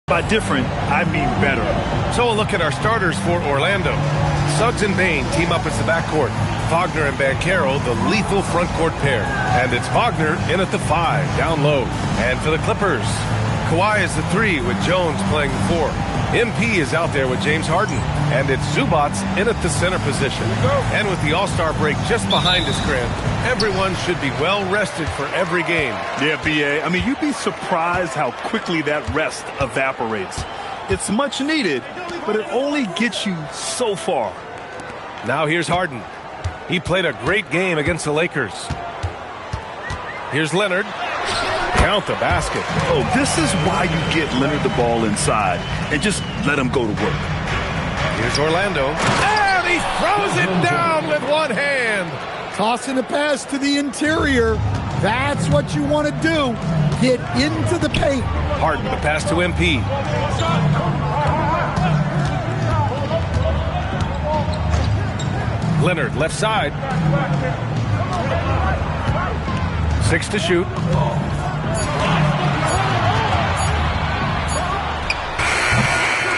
By different, I mean better. So a look at our starters for Orlando. Suggs and Bane team up as the backcourt. Wagner and Banchero, the lethal front court pair. And it's Wagner in at the 5, down low. And for the Clippers, Kawhi is the 3 with Jones playing the 4. MP is out there with James Harden. And it's Zubats in at the center position. And with the All-Star break just behind us, Grant, everyone should be well rested for every game. Yeah, B.A. I mean, you'd be surprised how quickly that rest evaporates. It's much needed, but it only gets you so far. Now here's Harden. He played a great game against the Lakers. Here's Leonard. Count the basket. Oh, this is why you get Leonard the ball inside and just let him go to work. Here's Orlando. And he throws it down with one hand. Tossing the pass to the interior. That's what you want to do. Get into the paint. Harden, the pass to MP. Leonard, left side. 6 to shoot.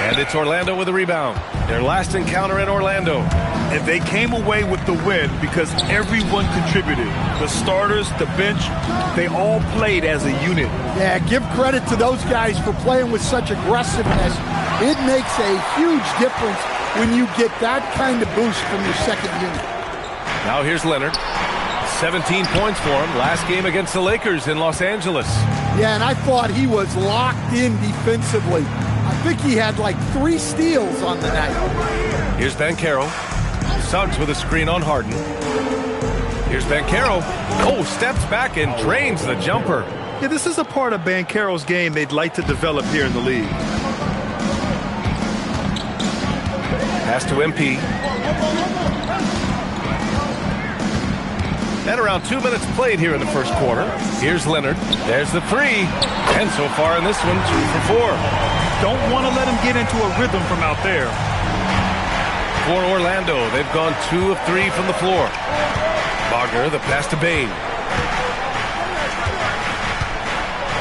And it's Orlando with a rebound. Their last encounter in Orlando. And they came away with the win because everyone contributed. The starters, the bench, they all played as a unit. Yeah, give credit to those guys for playing with such aggressiveness. It makes a huge difference when you get that kind of boost from your second unit. Now here's Leonard. 17 points for him. Last game against the Lakers in Los Angeles. Yeah, and I thought he was locked in defensively. I think he had like 3 steals on the night. Here's Banchero. Suggs with a screen on Harden. Here's Banchero. Oh, steps back and drains the jumper. Yeah, this is a part of Banchero's game they'd like to develop here in the league. Pass to MP. And around 2 minutes played here in the first quarter. Here's Leonard. There's the 3. And so far in this one, 2 for 4. Don't want to let him get into a rhythm from out there. For Orlando, they've gone 2 of 3 from the floor. Wagner, the pass to Bane.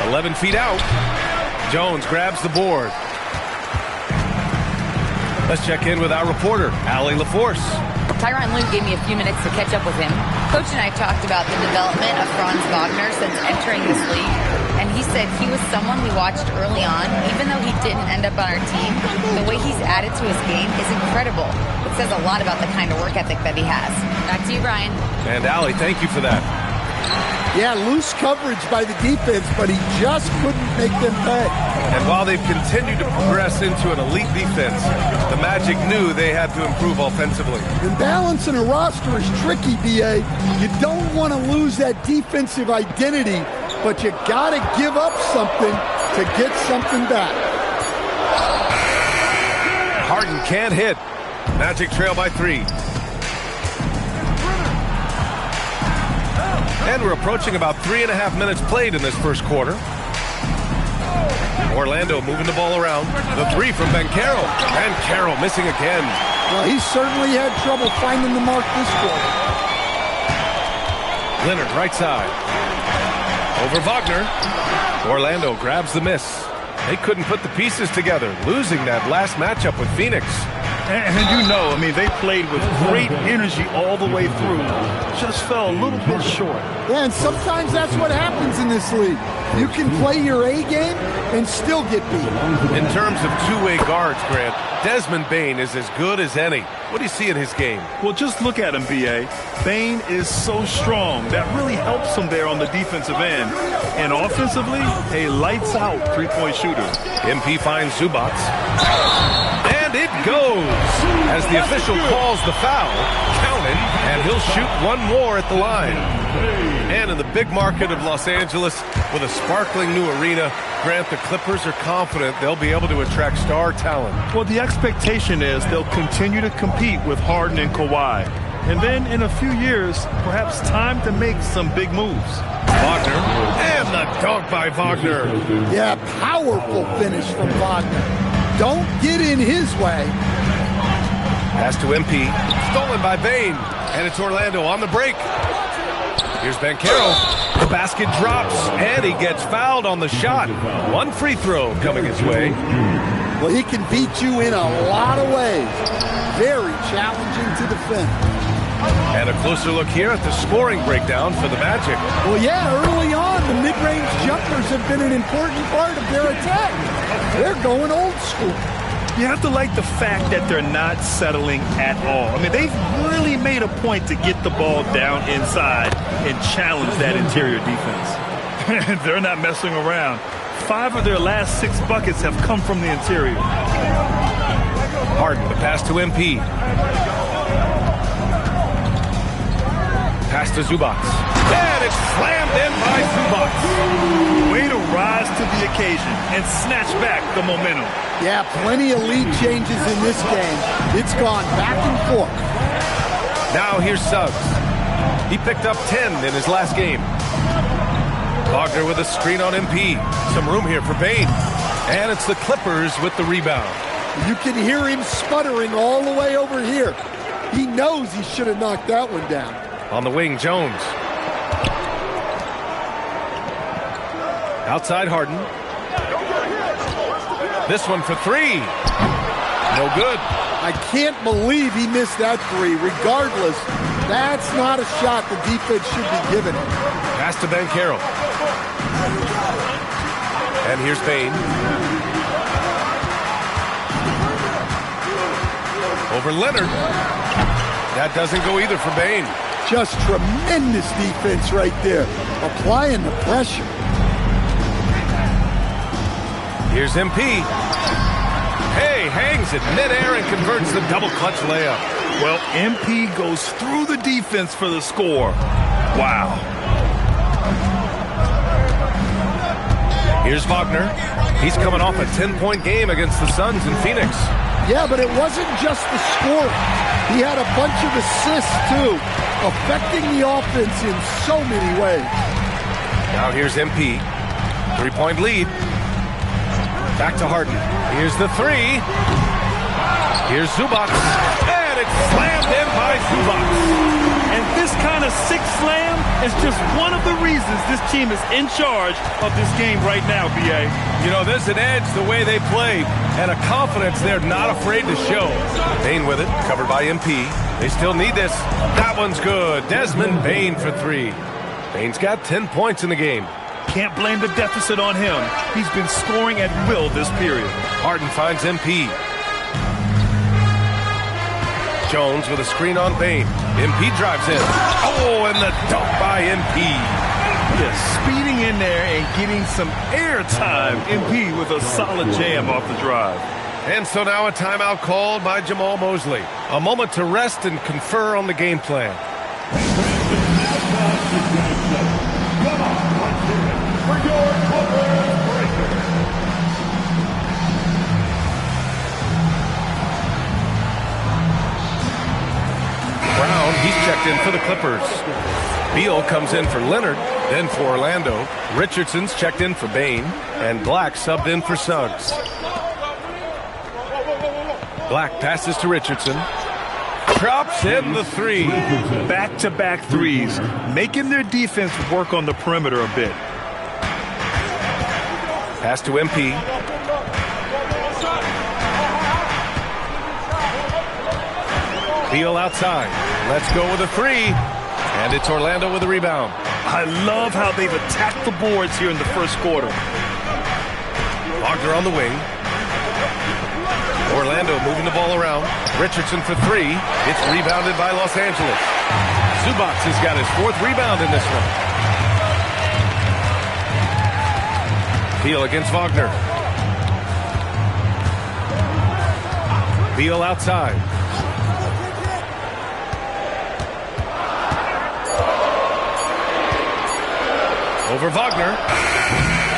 11 feet out. Jones grabs the board. Let's check in with our reporter, Allie LaForce. Tyronn Lue gave me a few minutes to catch up with him. Coach and I talked about the development of Franz Wagner since entering this league, and he said he was someone we watched early on. Even though he didn't end up on our team, the way he's added to his game is incredible. It says a lot about the kind of work ethic that he has. Back to you, Brian. And Allie, thank you for that. Yeah, loose coverage by the defense, but he just couldn't make them pay. And while they've continued to progress into an elite defense, the Magic knew they had to improve offensively. And balancing a roster is tricky, B.A. You don't want to lose that defensive identity, but you got to give up something to get something back. Harden can't hit. Magic trail by 3. And we're approaching about 3.5 minutes played in this first quarter. Orlando moving the ball around. The 3 from Banchero. Banchero missing again. Well, he certainly had trouble finding the mark this quarter. Leonard, right side. Over Wagner. Orlando grabs the miss. They couldn't put the pieces together, losing that last matchup with Phoenix. And you know, I mean, they played with great energy all the way through. Just fell a little bit short. Yeah, and sometimes that's what happens in this league. You can play your A game and still get beat. In terms of two-way guards, Grant, Desmond Bane is as good as any. What do you see in his game? Well, just look at him, B.A. Bane is so strong. That really helps him there on the defensive end. And offensively, a lights-out three-point shooter. MP finds Zubats. And it goes as the official calls the foul. Counted, and he'll shoot one more at the line. And in the big market of Los Angeles, with a sparkling new arena, Grant, the Clippers are confident they'll be able to attract star talent. Well, the expectation is they'll continue to compete with Harden and Kawhi. And then in a few years, perhaps time to make some big moves. Wagner, and the dunk by Wagner. Yeah, powerful finish from Wagner. Don't get in his way. Pass to MP, stolen by Bane, and it's Orlando on the break. Here's Banchero. The basket drops, and he gets fouled on the shot. One free throw coming his way. Well, he can beat you in a lot of ways. Very challenging to defend. And a closer look here at the scoring breakdown for the Magic. Well, yeah, early on, the mid-range jumpers have been an important part of their attack. They're going old school. You have to like the fact that they're not settling at all. I mean, they've really made a point to get the ball down inside and challenge that interior defense. They're not messing around. 5 of their last 6 buckets have come from the interior. Harden, the pass to MP. Pass to Zubac. And it's slammed in by Zubac. Way to rise to the occasion and snatch back the momentum. Yeah, plenty of lead changes in this game. It's gone back and forth. Now here's Suggs. He picked up 10 in his last game. Wagner with a screen on MP. Some room here for Bane. And it's the Clippers with the rebound. You can hear him sputtering all the way over here. He knows he should have knocked that one down. On the wing, Jones. Outside Harden. This one for 3. No good. I can't believe he missed that 3. Regardless, that's not a shot the defense should be giving him. Pass to Ben Carroll. And here's Bane. Over Leonard. That doesn't go either for Bane. Just tremendous defense right there. Applying the pressure. Here's MP. Hey, hangs it midair and converts the double clutch layup. Well, MP goes through the defense for the score. Wow. Here's Wagner. He's coming off a 10-point game against the Suns in Phoenix. Yeah, but it wasn't just the scoring. He had a bunch of assists, too, affecting the offense in so many ways. Now here's MP. 3-point lead. Back to Harden. Here's the 3. Here's Zubac. And it's slammed in by Zubac. And this kind of sick slam is just one of the reasons this team is in charge of this game right now, B.A. You know, there's an edge the way they play and a confidence they're not afraid to show. Bane with it, covered by MP. They still need this. That one's good. Desmond Bane for 3. Bane's got 10 points in the game. Can't blame the deficit on him. He's been scoring at will this period. Harden finds MP. Jones with a screen on Bane. MP drives in. Oh, and the dunk by MP. Yes, speeding in there and getting some air time. MP with a solid jam off the drive. And so now a timeout called by Jamal Mosley. A moment to rest and confer on the game plan. Brown, he's checked in for the Clippers. Beal comes in for Leonard, then for Orlando. Richardson's checked in for Bane, and Black subbed in for Suggs. Black passes to Richardson. Drops in the 3. Back-to-back threes, making their defense work on the perimeter a bit. Pass to MP. Beal outside. Let's go with a 3. And it's Orlando with a rebound. I love how they've attacked the boards here in the first quarter. Wagner on the wing. Orlando moving the ball around. Richardson for 3. It's rebounded by Los Angeles. Zubac has got his 4th rebound in this one. Beal against Wagner. Beal outside. Over Wagner.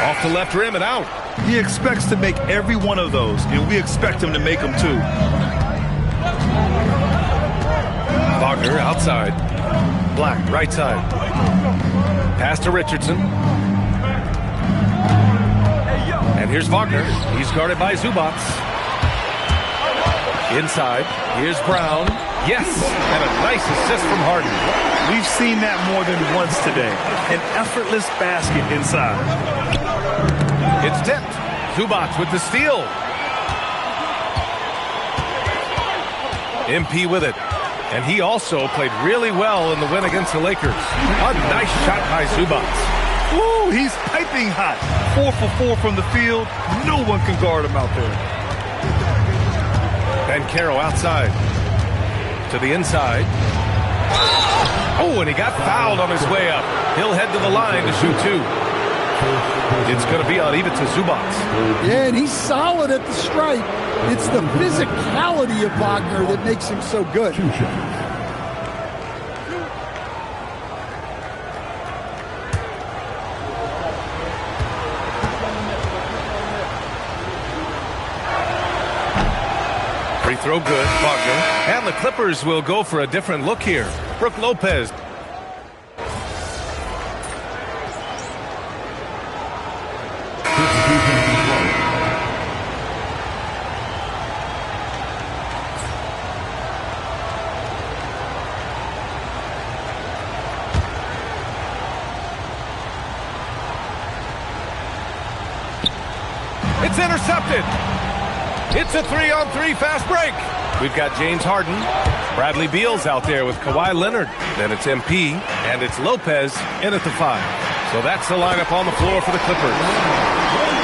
Off the left rim and out. He expects to make every one of those, and we expect him to make them too. Wagner outside. Black, right side. Pass to Richardson. And here's Wagner. He's guarded by Zubac. Inside. Here's Brown. Yes! And a nice assist from Harden. We've seen that more than once today. An effortless basket inside. It's tipped. Zubac with the steal. MP with it. And he also played really well in the win against the Lakers. A nice shot by Zubac. Ooh, he's piping hot. 4 for 4 from the field. No one can guard him out there. Banchero outside. To the inside. Oh, and he got fouled on his way up. He'll head to the line to shoot 2. It's going to be on even to Zubac. Yeah, and he's solid at the stripe. It's the physicality of Wagner that makes him so good. Free throw good, Wagner. And the Clippers will go for a different look here. Brook Lopez. It's intercepted. It's a 3-on-3 fast break. We've got James Harden. Bradley Beal's out there with Kawhi Leonard. Then it's MP, and it's Lopez in at the 5. So that's the lineup on the floor for the Clippers.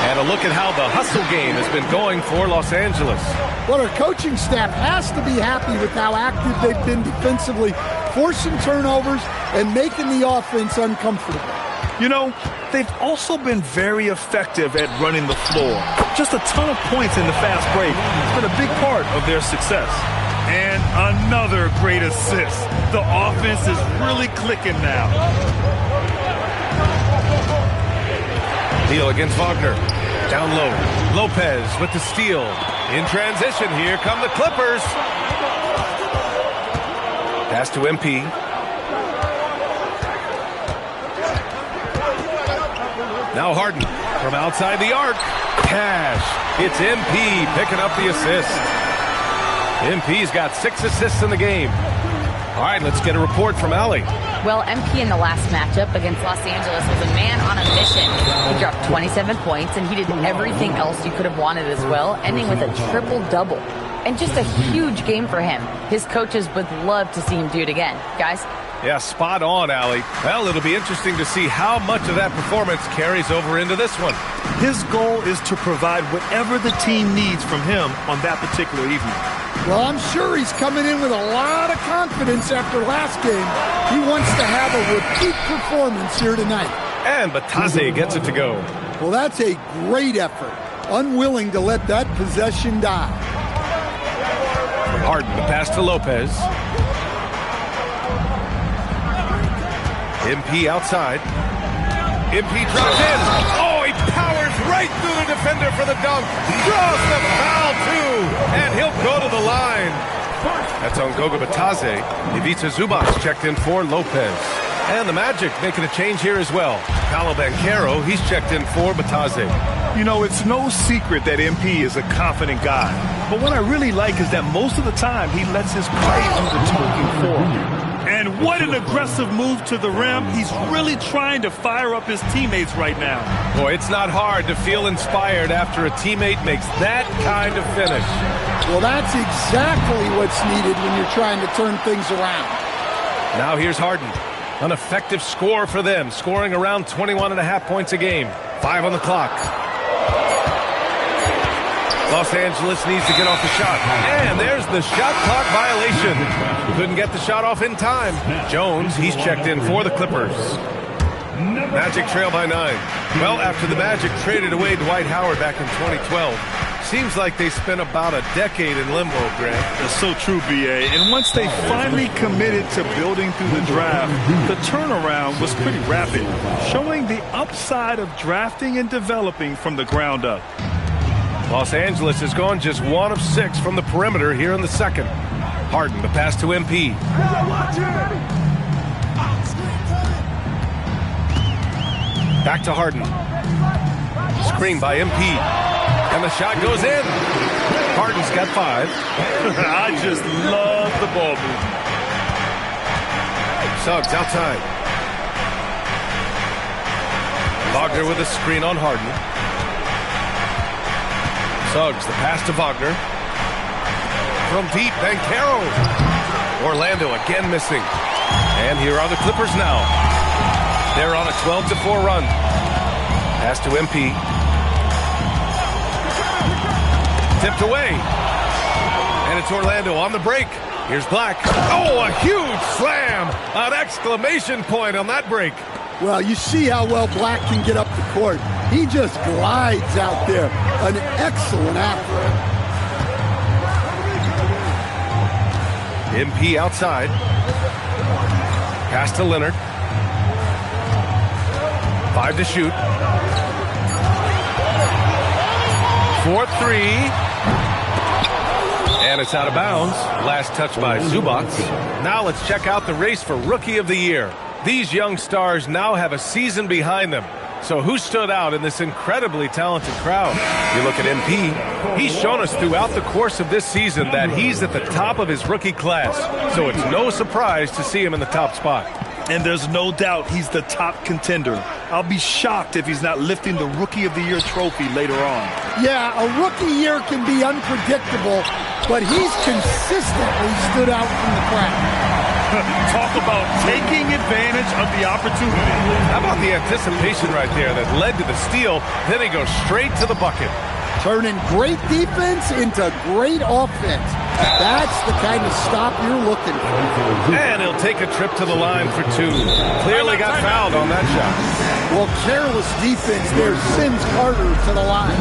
And a look at how the hustle game has been going for Los Angeles. Well, our coaching staff has to be happy with how active they've been defensively, forcing turnovers and making the offense uncomfortable. You know, they've also been very effective at running the floor. Just a ton of points in the fast break. It's been a big part of their success. And another great assist. The offense is really clicking now. Deal against Wagner. Down low. Lopez with the steal. In transition, here come the Clippers. Pass to MP. Now Harden from outside the arc. Cash. It's MP picking up the assist. MP's got 6 assists in the game. All right, let's get a report from Allie. Well, MP in the last matchup against Los Angeles was a man on a mission. He dropped 27 points, and he did everything else you could have wanted as well, ending with a triple-double. And just a huge game for him. His coaches would love to see him do it again. Guys? Yeah, spot on, Allie. Well, it'll be interesting to see how much of that performance carries over into this one. His goal is to provide whatever the team needs from him on that particular evening. Well, I'm sure he's coming in with a lot of confidence after last game. He wants to have a repeat performance here tonight. And Batase gets it to go. Well, that's a great effort. Unwilling to let that possession die. Harden, the pass to Lopez. MP outside. MP drops in. Oh, he powers right through the defender for the dunk. Draws the foul, too. And he'll go to the line. That's on Goga Batase. Ivica Zubac checked in for Lopez. And the Magic making a change here as well. Paolo Banchero, he's checked in for Batase. You know, it's no secret that MP is a confident guy. But what I really like is that most of the time he lets his play do the talking for him. And what an aggressive move to the rim. He's really trying to fire up his teammates right now. Boy, it's not hard to feel inspired after a teammate makes that kind of finish. Well, that's exactly what's needed when you're trying to turn things around. Now here's Harden. An effective score for them, scoring around 21.5 points a game. 5 on the clock. Los Angeles needs to get off the shot. And there's the shot clock violation. Couldn't get the shot off in time. Jones, he's checked in for the Clippers. Magic trail by 9. Well, after the Magic traded away Dwight Howard back in 2012, seems like they spent about a decade in limbo, Grant. That's so true, B.A. And once they finally committed to building through the draft, the turnaround was pretty rapid, showing the upside of drafting and developing from the ground up. Los Angeles has gone just 1 of 6 from the perimeter here in the second. Harden, the pass to MP. Back to Harden. Screen by MP. And the shot goes in. Harden's got 5. I just love the ball Suggs outside. Wagner with a screen on Harden. Suggs, the pass to Wagner. From deep, Banchero. Orlando again missing. And here are the Clippers now. They're on a 12-4 run. Pass to MP. Tipped away. And it's Orlando on the break. Here's Black. Oh, a huge slam. An exclamation point on that break. Well, you see how well Black can get up the court. He just glides out there. An excellent athlete. MP outside. Pass to Leonard. 5 to shoot. 4-3. And it's out of bounds. Last touch by Zubac. Now let's check out the race for Rookie of the Year. These young stars now have a season behind them. So who stood out in this incredibly talented crowd? You look at MP. He's shown us throughout the course of this season that he's at the top of his rookie class. So it's no surprise to see him in the top spot. And there's no doubt he's the top contender. I'll be shocked if he's not lifting the Rookie of the Year trophy later on. Yeah, a rookie year can be unpredictable, but he's consistently stood out from the crowd. Talk about taking advantage of the opportunity. How about the anticipation right there that led to the steal? Then he goes straight to the bucket. Turning great defense into great offense. That's the kind of stop you're looking for. And he'll take a trip to the line for 2. Clearly got fouled on that shot. Well, careless defense there sends Carter to the line.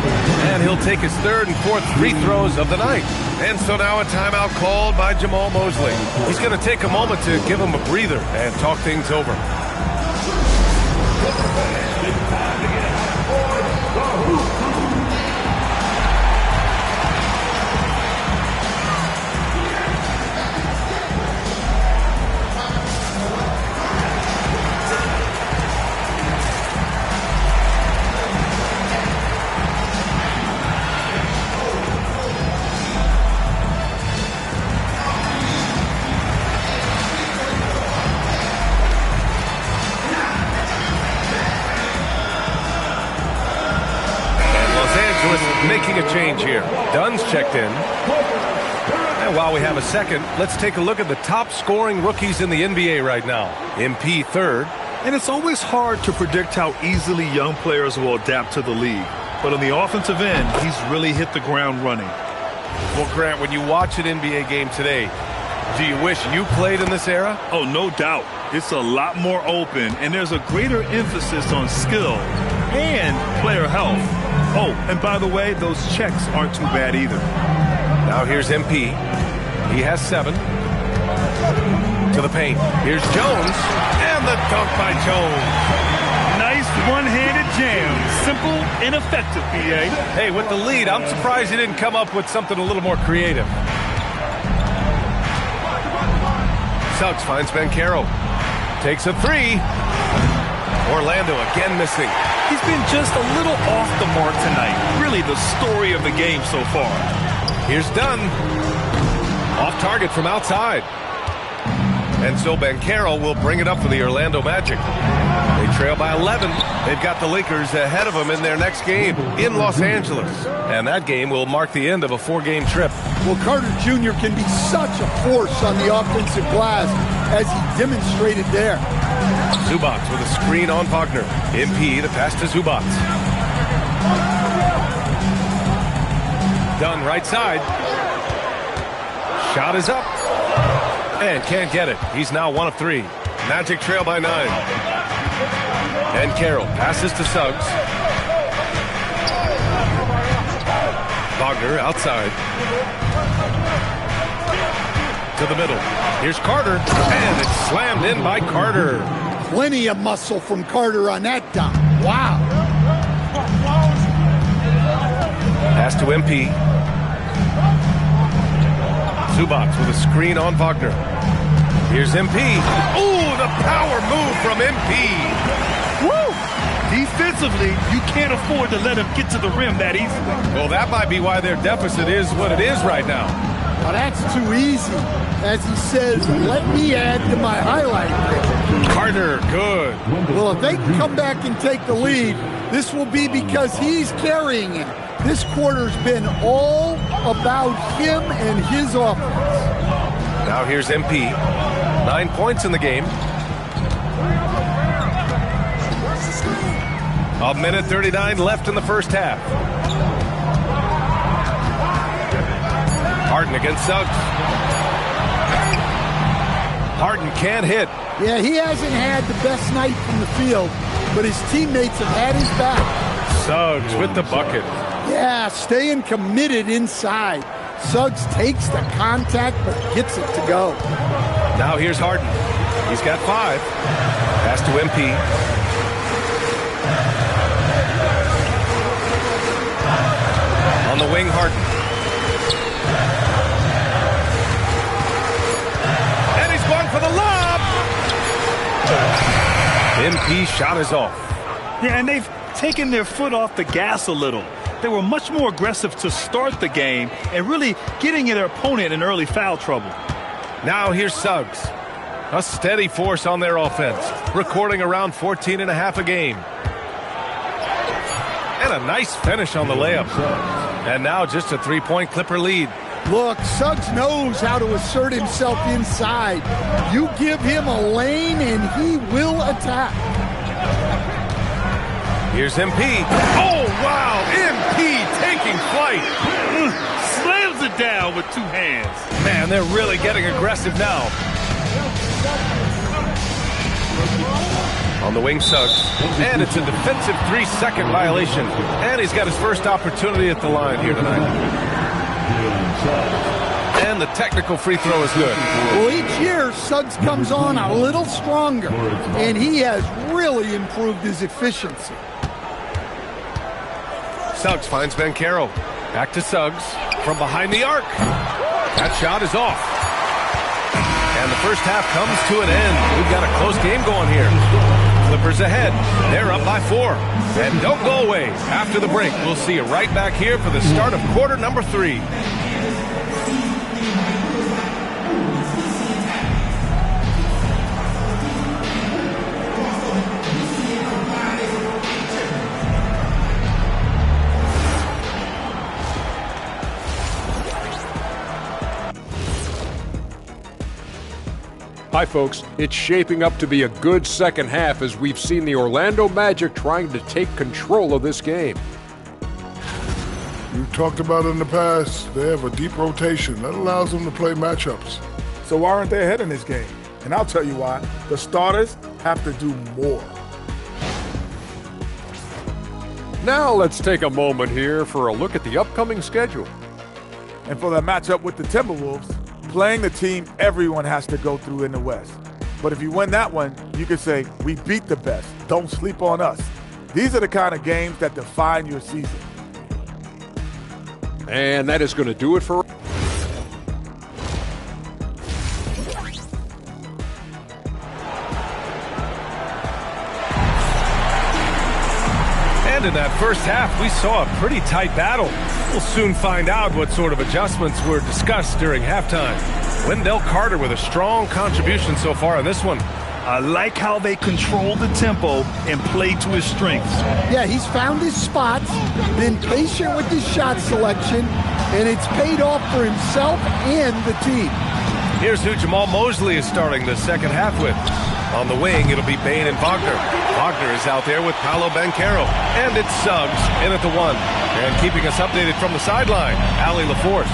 And he'll take his 3rd and 4th free throws of the night. And so now a timeout called by Jamal Mosley. He's going to take a moment to give him a breather and talk things over. Making a change here. Dunn's checked in. And while we have a second, let's take a look at the top scoring rookies in the NBA right now. MP 3rd. And it's always hard to predict how easily young players will adapt to the league. But on the offensive end, he's really hit the ground running. Well, Grant, when you watch an NBA game today, do you wish you played in this era? Oh, no doubt. It's a lot more open, and there's a greater emphasis on skill and player health. Oh, and by the way, those checks aren't too bad either. Now here's MP. He has 7. To the paint. Here's Jones. And the dunk by Jones. Nice one-handed jam. Simple and effective, B.A. Hey, with the lead, I'm surprised he didn't come up with something a little more creative. Suggs finds Banchero. Takes a 3. Orlando again missing. He's been just a little off the mark tonight. Really the story of the game so far. Here's Dunn. Off target from outside. And so Banchero will bring it up for the Orlando Magic. They trail by 11. They've got the Lakers ahead of them in their next game in Los Angeles. And that game will mark the end of a 4-game trip. Well, Carter Jr. can be such a force on the offensive glass as he demonstrated there. Zubac with a screen on Wagner. MP, the pass to Zubac. Dunn right side. Shot is up. And can't get it. He's now 1 of 3. Magic trail by 9. And Carroll passes to Suggs. Wagner outside. To the middle. Here's Carter. And it's slammed in by Carter. Plenty of muscle from Carter on that dunk. Wow. Pass to MP. Zubac with a screen on Wagner. Here's MP. Ooh, the power move from MP. Woo! Defensively, you can't afford to let him get to the rim that easily. Well, that might be why their deficit is what it is right now. Well, that's too easy. As he says, let me add to my highlight reel. Carter, good. Well, if they can come back and take the lead, this will be because he's carrying it. This quarter's been all about him and his offense. Now here's MP. 9 points in the game. A minute 39 left in the first half. Harden against Suggs. Harden can't hit. Yeah, he hasn't had the best night from the field, but his teammates have had his back. Suggs with the bucket. Yeah, staying committed inside. Suggs takes the contact, but gets it to go. Now here's Harden. He's got 5. Pass to MP. On the wing, Harden. And he's going for the lob. MP shot is off. Yeah, and they've taken their foot off the gas a little. They were much more aggressive to start the game and really getting their opponent in early foul trouble. Now here's Suggs. A steady force on their offense, recording around 14.5 a game. And a nice finish on the layup. And now just a 3-point Clipper lead. Look, Suggs knows how to assert himself inside. You give him a lane and he will attack. Here's MP. Oh, wow! MP taking flight. Slams it down with 2 hands. Man, they're really getting aggressive now. On the wing, Suggs. And it's a defensive 3-second violation. And he's got his first opportunity at the line here tonight. And the technical free throw is good. Well, each year, Suggs comes on a little stronger, and he has really improved his efficiency. Suggs finds Banchero. Back to Suggs from behind the arc. That shot is off. And the first half comes to an end. We've got a close game going here. Clippers ahead. They're up by 4. And don't go away. After the break, we'll see you right back here for the start of quarter number 3. Hi folks, it's shaping up to be a good second half as we've seen the Orlando Magic trying to take control of this game. We've talked about it in the past. They have a deep rotation that allows them to play matchups. So why aren't they ahead in this game? And I'll tell you why. The starters have to do more. Now let's take a moment here for a look at the upcoming schedule. And for the matchup with the Timberwolves, playing the team everyone has to go through in the West. But if you win that one, you can say, we beat the best. Don't sleep on us. These are the kind of games that define your season. And that is going to do it for... And in that first half, we saw a pretty tight battle. We'll soon find out what sort of adjustments were discussed during halftime. Wendell Carter with a strong contribution so far in this one. I like how they control the tempo and play to his strengths. Yeah, he's found his spots, been patient with his shot selection, and it's paid off for himself and the team. Here's who Jamal Mosley is starting the second half with. On the wing, it'll be Bane and Wagner. Wagner is out there with Paolo Banchero. And it's Suggs in at the 1. And keeping us updated from the sideline, Allie LaForce.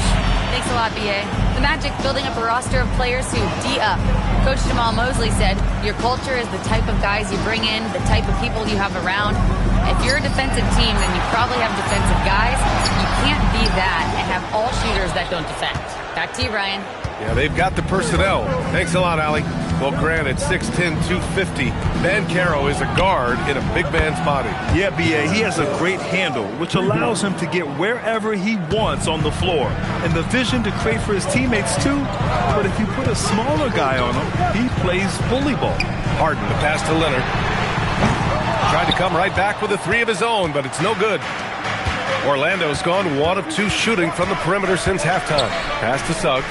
Thanks a lot, B.A. The Magic building up a roster of players who D-up. Coach Jamal Mosley said, your culture is the type of guys you bring in, the type of people you have around. If you're a defensive team, then you probably have defensive guys. You can't be that and have all shooters that don't defend. Back to you, Ryan. Yeah, they've got the personnel. Thanks a lot, Allie. Well, granted, 6'10", 250. Banchero is a guard in a big man's body. Yeah, B.A., he has a great handle, which allows him to get wherever he wants on the floor. And the vision to create for his teammates, too. But if you put a smaller guy on him, he plays bully ball. Harden, the pass to Leonard. Tried to come right back with a 3 of his own, but it's no good. Orlando's gone 1 of 2 shooting from the perimeter since halftime. Pass to Suggs.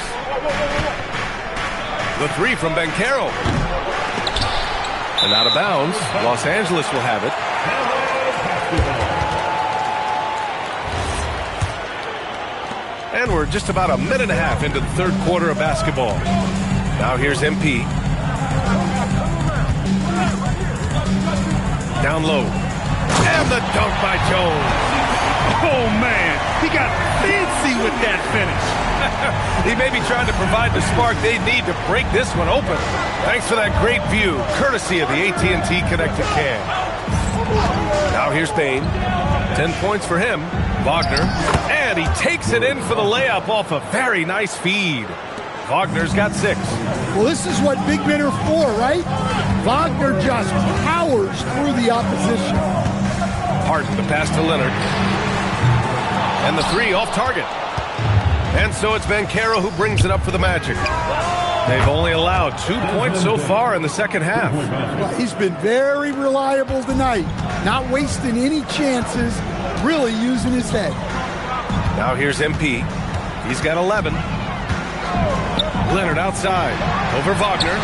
The 3 from Banchero. And out of bounds. Los Angeles will have it. And we're just about a minute and a half into the third quarter of basketball. Now here's MP. Down low. And the dunk by Jones. Oh, man. He got fancy with that finish. He may be trying to provide the spark they need to break this one open. Thanks for that great view, courtesy of the AT&T Connected Cam. Now here's Bain. 10 points for him. Wagner. And he takes it in for the layup off a very nice feed. Wagner's got 6. Well, this is what big men are for, right? Wagner just powers through the opposition. Harden, the pass to Leonard. And the 3 off target. And so it's Banchero who brings it up for the Magic. They've only allowed 2 points so far in the second half. Well, he's been very reliable tonight. Not wasting any chances, really using his head. Now here's MP. He's got 11. Leonard outside. Over Wagner.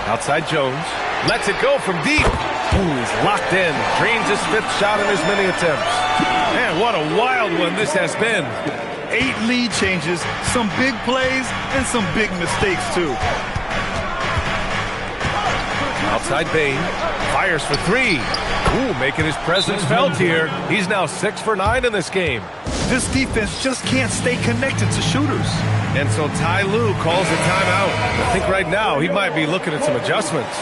Outside Jones. Lets it go from deep. Ooh, he's locked in. Drains his 5th shot in as many attempts. Man, what a wild one this has been. 8 lead changes, some big plays, and some big mistakes, too. Outside Bain. Fires for 3. Ooh, making his presence felt here. He's now 6 for 9 in this game. This defense just can't stay connected to shooters. And so Ty Lue calls a timeout. I think right now he might be looking at some adjustments.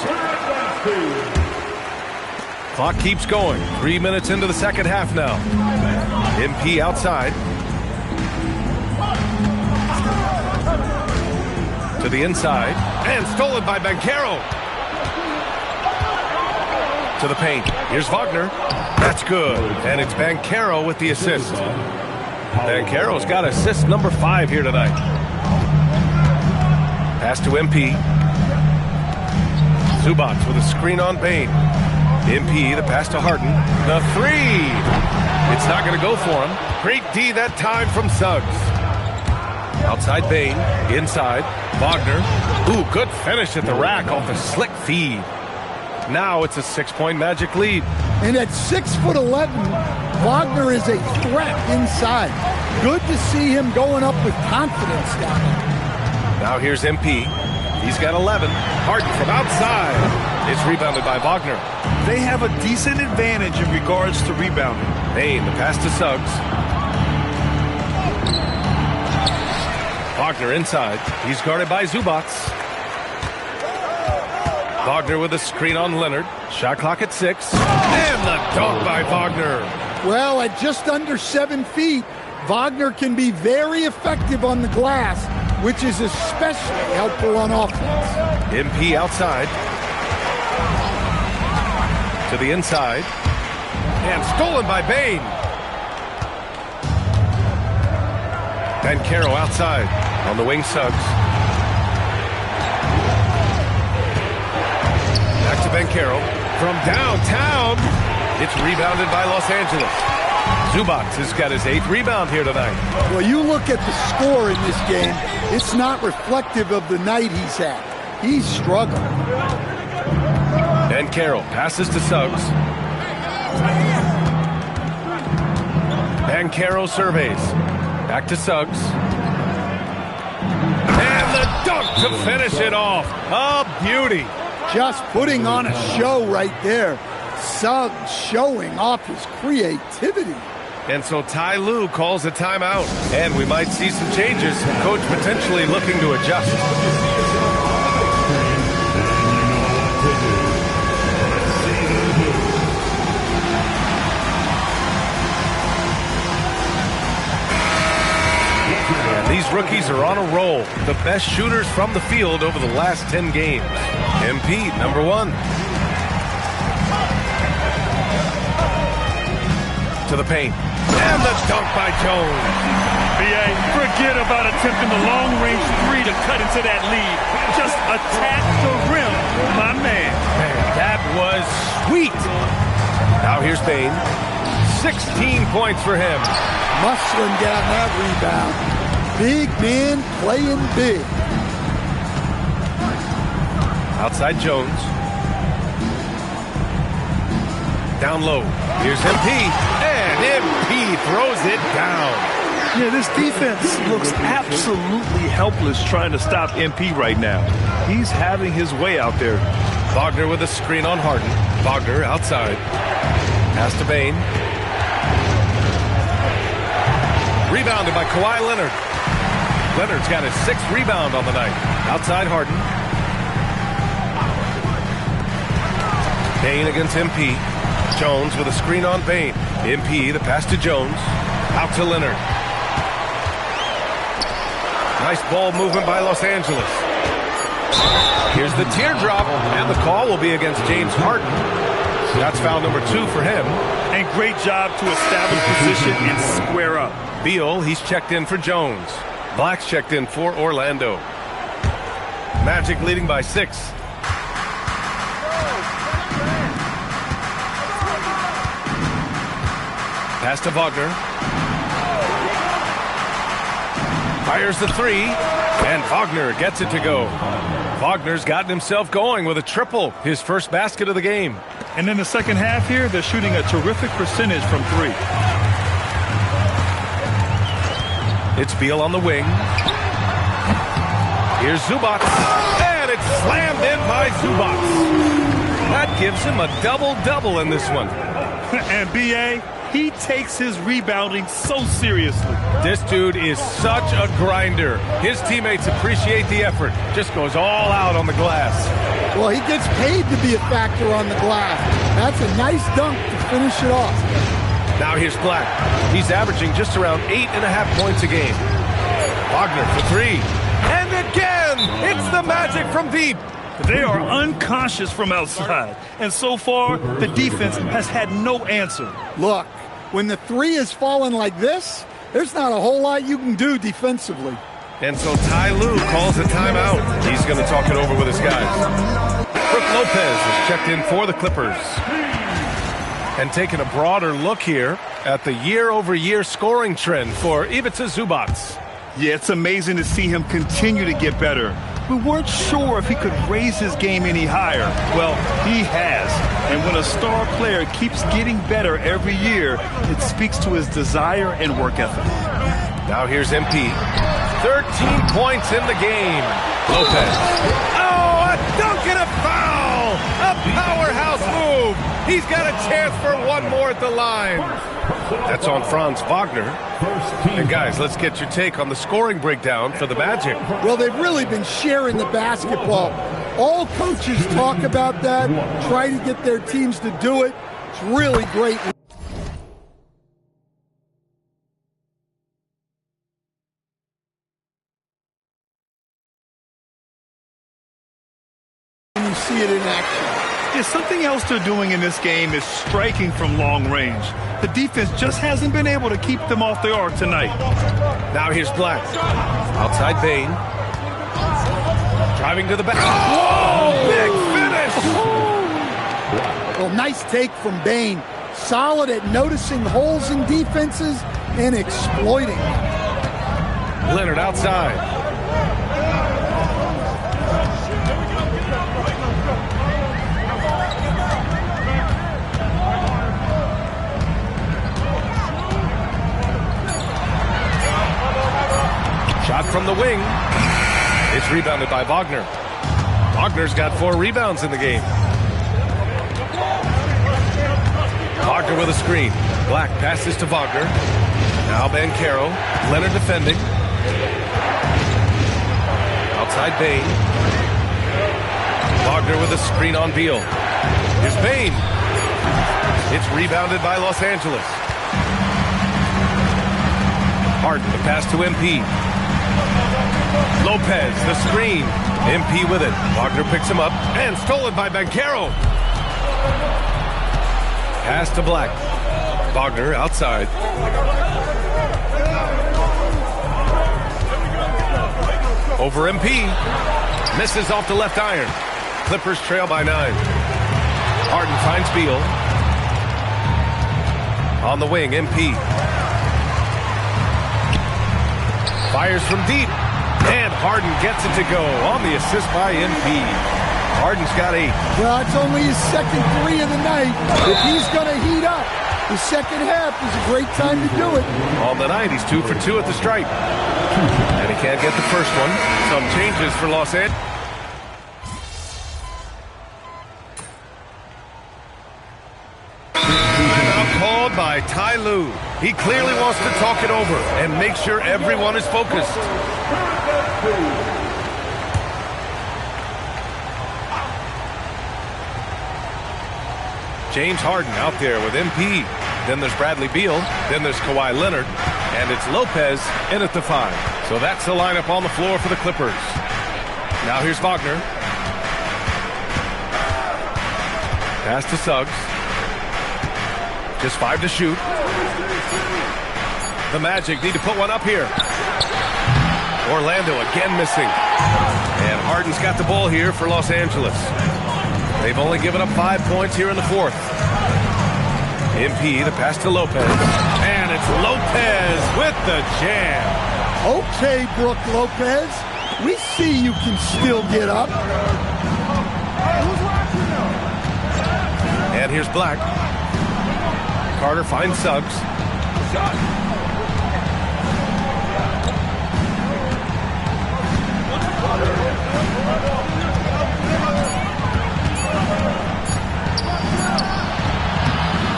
Clock keeps going. 3 minutes into the second half now. MP outside. To the inside. And stolen by Banchero. To the paint. Here's Wagner. That's good. And it's Banchero with the assist. Banchero's got assist number 5 here tonight. Pass to MP. Zubac with a screen on Bain. MP, the pass to Harden. The 3. It's not going to go for him. Great D that time from Suggs. Outside Bain. Inside. Wagner. Ooh, good finish at the rack off a slick feed. Now it's a 6-point Magic lead. And at 6'11", Wagner is a threat inside. Good to see him going up with confidence down there. Now here's MP. He's got 11. Harden from outside. It's rebounded by Wagner. They have a decent advantage in regards to rebounding. Bain, the pass to Suggs. Wagner inside. He's guarded by Zubac. Wagner with a screen on Leonard. Shot clock at 6. And the dunk by Wagner. Well, at just under 7 feet, Wagner can be very effective on the glass, which is especially helpful on offense. MP outside. To the inside. And stolen by Bain. Banchero outside. On the wing, Suggs. Back to Banchero. From downtown. It's rebounded by Los Angeles. Zubac has got his 8th rebound here tonight. Well, you look at the score in this game, it's not reflective of the night he's had. He's struggling. Banchero passes to Suggs. Banchero surveys. Back to Suggs. And the dunk to finish it off. A beauty. Just putting on a show right there. Suggs showing off his creativity. And so Ty Lue calls a timeout. And we might see some changes. Coach potentially looking to adjust. These rookies are on a roll. The best shooters from the field over the last 10 games. MP, number 1. To the paint. And the dunk by Jones. B.A., forget about attempting the long-range 3 to cut into that lead. Just attack the rim, my man. Man, that was sweet. Now here's Bain. 16 points for him. Muscling down that rebound. Big man playing big. Outside Jones. Down low. Here's MP. And MP throws it down. Yeah, this defense looks absolutely helpless trying to stop MP right now. He's having his way out there. Wagner with a screen on Harden. Wagner outside. Pass to Bain. Rebounded by Kawhi Leonard. Leonard's got his 6th rebound on the night. Outside Harden. Bain against MP. Jones with a screen on Bain. MP, the pass to Jones. Out to Leonard. Nice ball movement by Los Angeles. Here's the teardrop, and the call will be against James Harden. That's foul number 2 for him. And great job to establish position and square up. Beal, he's checked in for Jones. Black's checked in for Orlando. Magic leading by 6. Pass to Wagner. Fires the 3, and Wagner gets it to go. Wagner's gotten himself going with a triple, his first basket of the game. And in the second half here, they're shooting a terrific percentage from 3. It's Beal on the wing. Here's Zubac, and it's slammed in by Zubac. That gives him a double-double in this one. And B.A., he takes his rebounding so seriously. This dude is such a grinder. His teammates appreciate the effort. Just goes all out on the glass. Well, he gets paid to be a factor on the glass. That's a nice dunk to finish it off. Now here's Black. He's averaging just around 8.5 points a game. Wagner for 3. And again, it's the Magic from deep. They are unconscious from outside. And so far, the defense has had no answer. Look, when the 3 is falling like this, there's not a whole lot you can do defensively. And so Ty Lue calls a timeout. He's going to talk it over with his guys. Brook Lopez is checked in for the Clippers. And taking a broader look here at the year-over-year scoring trend for Ivica Zubac. Yeah, it's amazing to see him continue to get better. We weren't sure if he could raise his game any higher. Well, he has. And when a star player keeps getting better every year, it speaks to his desire and work ethic. Now here's MP. 13 points in the game. Lopez. Oh, a dunk and a foul! A powerhouse move! He's got a chance for one more at the line. That's on Franz Wagner. And guys, let's get your take on the scoring breakdown for the Magic. Well, they've really been sharing the basketball. All coaches talk about that, try to get their teams to do it. It's really great. You see it in action. Yeah, something else they're doing in this game is striking from long range. The defense just hasn't been able to keep them off the arc tonight. Now here's Black. Outside Bain. Driving to the back. Oh, big finish! Well, nice take from Bain. Solid at noticing holes in defenses and exploiting. Leonard outside. Shot from the wing. It's rebounded by Wagner. Wagner's got 4 rebounds in the game. Wagner with a screen. Black passes to Wagner. Now Banchero. Leonard defending. Outside Bain. Wagner with a screen on Beal. Here's Bain. It's rebounded by Los Angeles. Harden, the pass to MP. Lopez, the screen. MP with it. Wagner picks him up and stolen by Banchero. Pass to Black. Wagner outside. Over MP. Misses off the left iron. Clippers trail by 9. Harden finds Beal. On the wing, MP. Fires from deep. And Harden gets it to go on the assist by MP. Harden's got 8. Well, it's only his second 3 of the night. If he's going to heat up, the second half is a great time to do it. On the night, he's 2 for 2 at the stripe. And he can't get the first one. Some changes for Los Angeles. Timeout called by Ty Lue. He clearly wants to talk it over and make sure everyone is focused. James Harden out there with MP. Then there's Bradley Beal. Then there's Kawhi Leonard. And it's Lopez in at the 5. So that's the lineup on the floor for the Clippers. Now here's Wagner. Pass to Suggs. Just 5 to shoot. The Magic need to put one up here. Orlando again missing. And Harden's got the ball here for Los Angeles. They've only given up 5 points here in the 4th. MP, the pass to Lopez. And it's Lopez with the jam. Okay, Brook Lopez. We see you can still get up. And here's Black. Carter finds Suggs.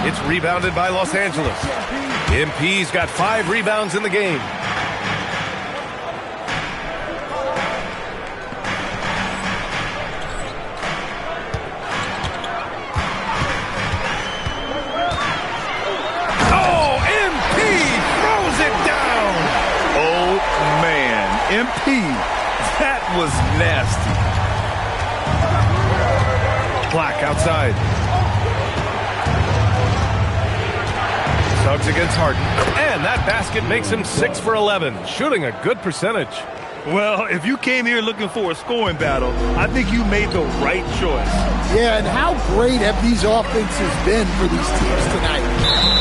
It's rebounded by Los Angeles. MP's got 5 rebounds in the game. Oh, MP throws it down. Oh, man. MP, that was nasty. Black outside. Suggs against Harden. And that basket makes him 6 for 11, shooting a good percentage. Well, if you came here looking for a scoring battle, I think you made the right choice. Yeah, and how great have these offenses been for these teams tonight?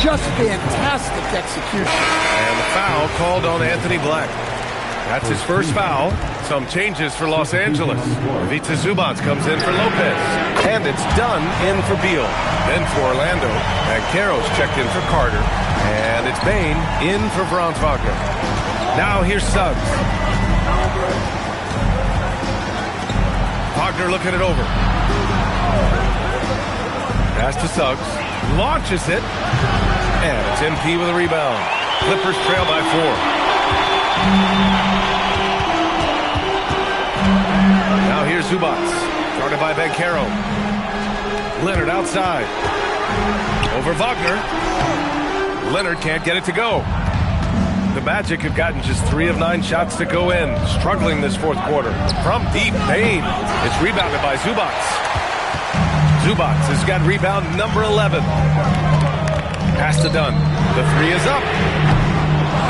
Just fantastic execution. And the foul called on Anthony Black. That's his first foul. Some changes for Los Angeles. Ivica Zubac comes in for Lopez. And it's done in for Beal. Then for Orlando. Banchero's checked in for Carter. And it's Bane in for Franz Wagner. Now here's Suggs. Wagner looking it over. Pass to Suggs. Launches it. And it's MP with a rebound. Clippers trail by 4. Now here's Zubac. Guarded by Banchero. Leonard outside. Over Wagner. Leonard can't get it to go. The Magic have gotten just 3 of 9 shots to go in. Struggling this 4th quarter. From deep, Bane. It's rebounded by Zubac. Zubac has got rebound number 11. Pass to Dunn. The 3 is up.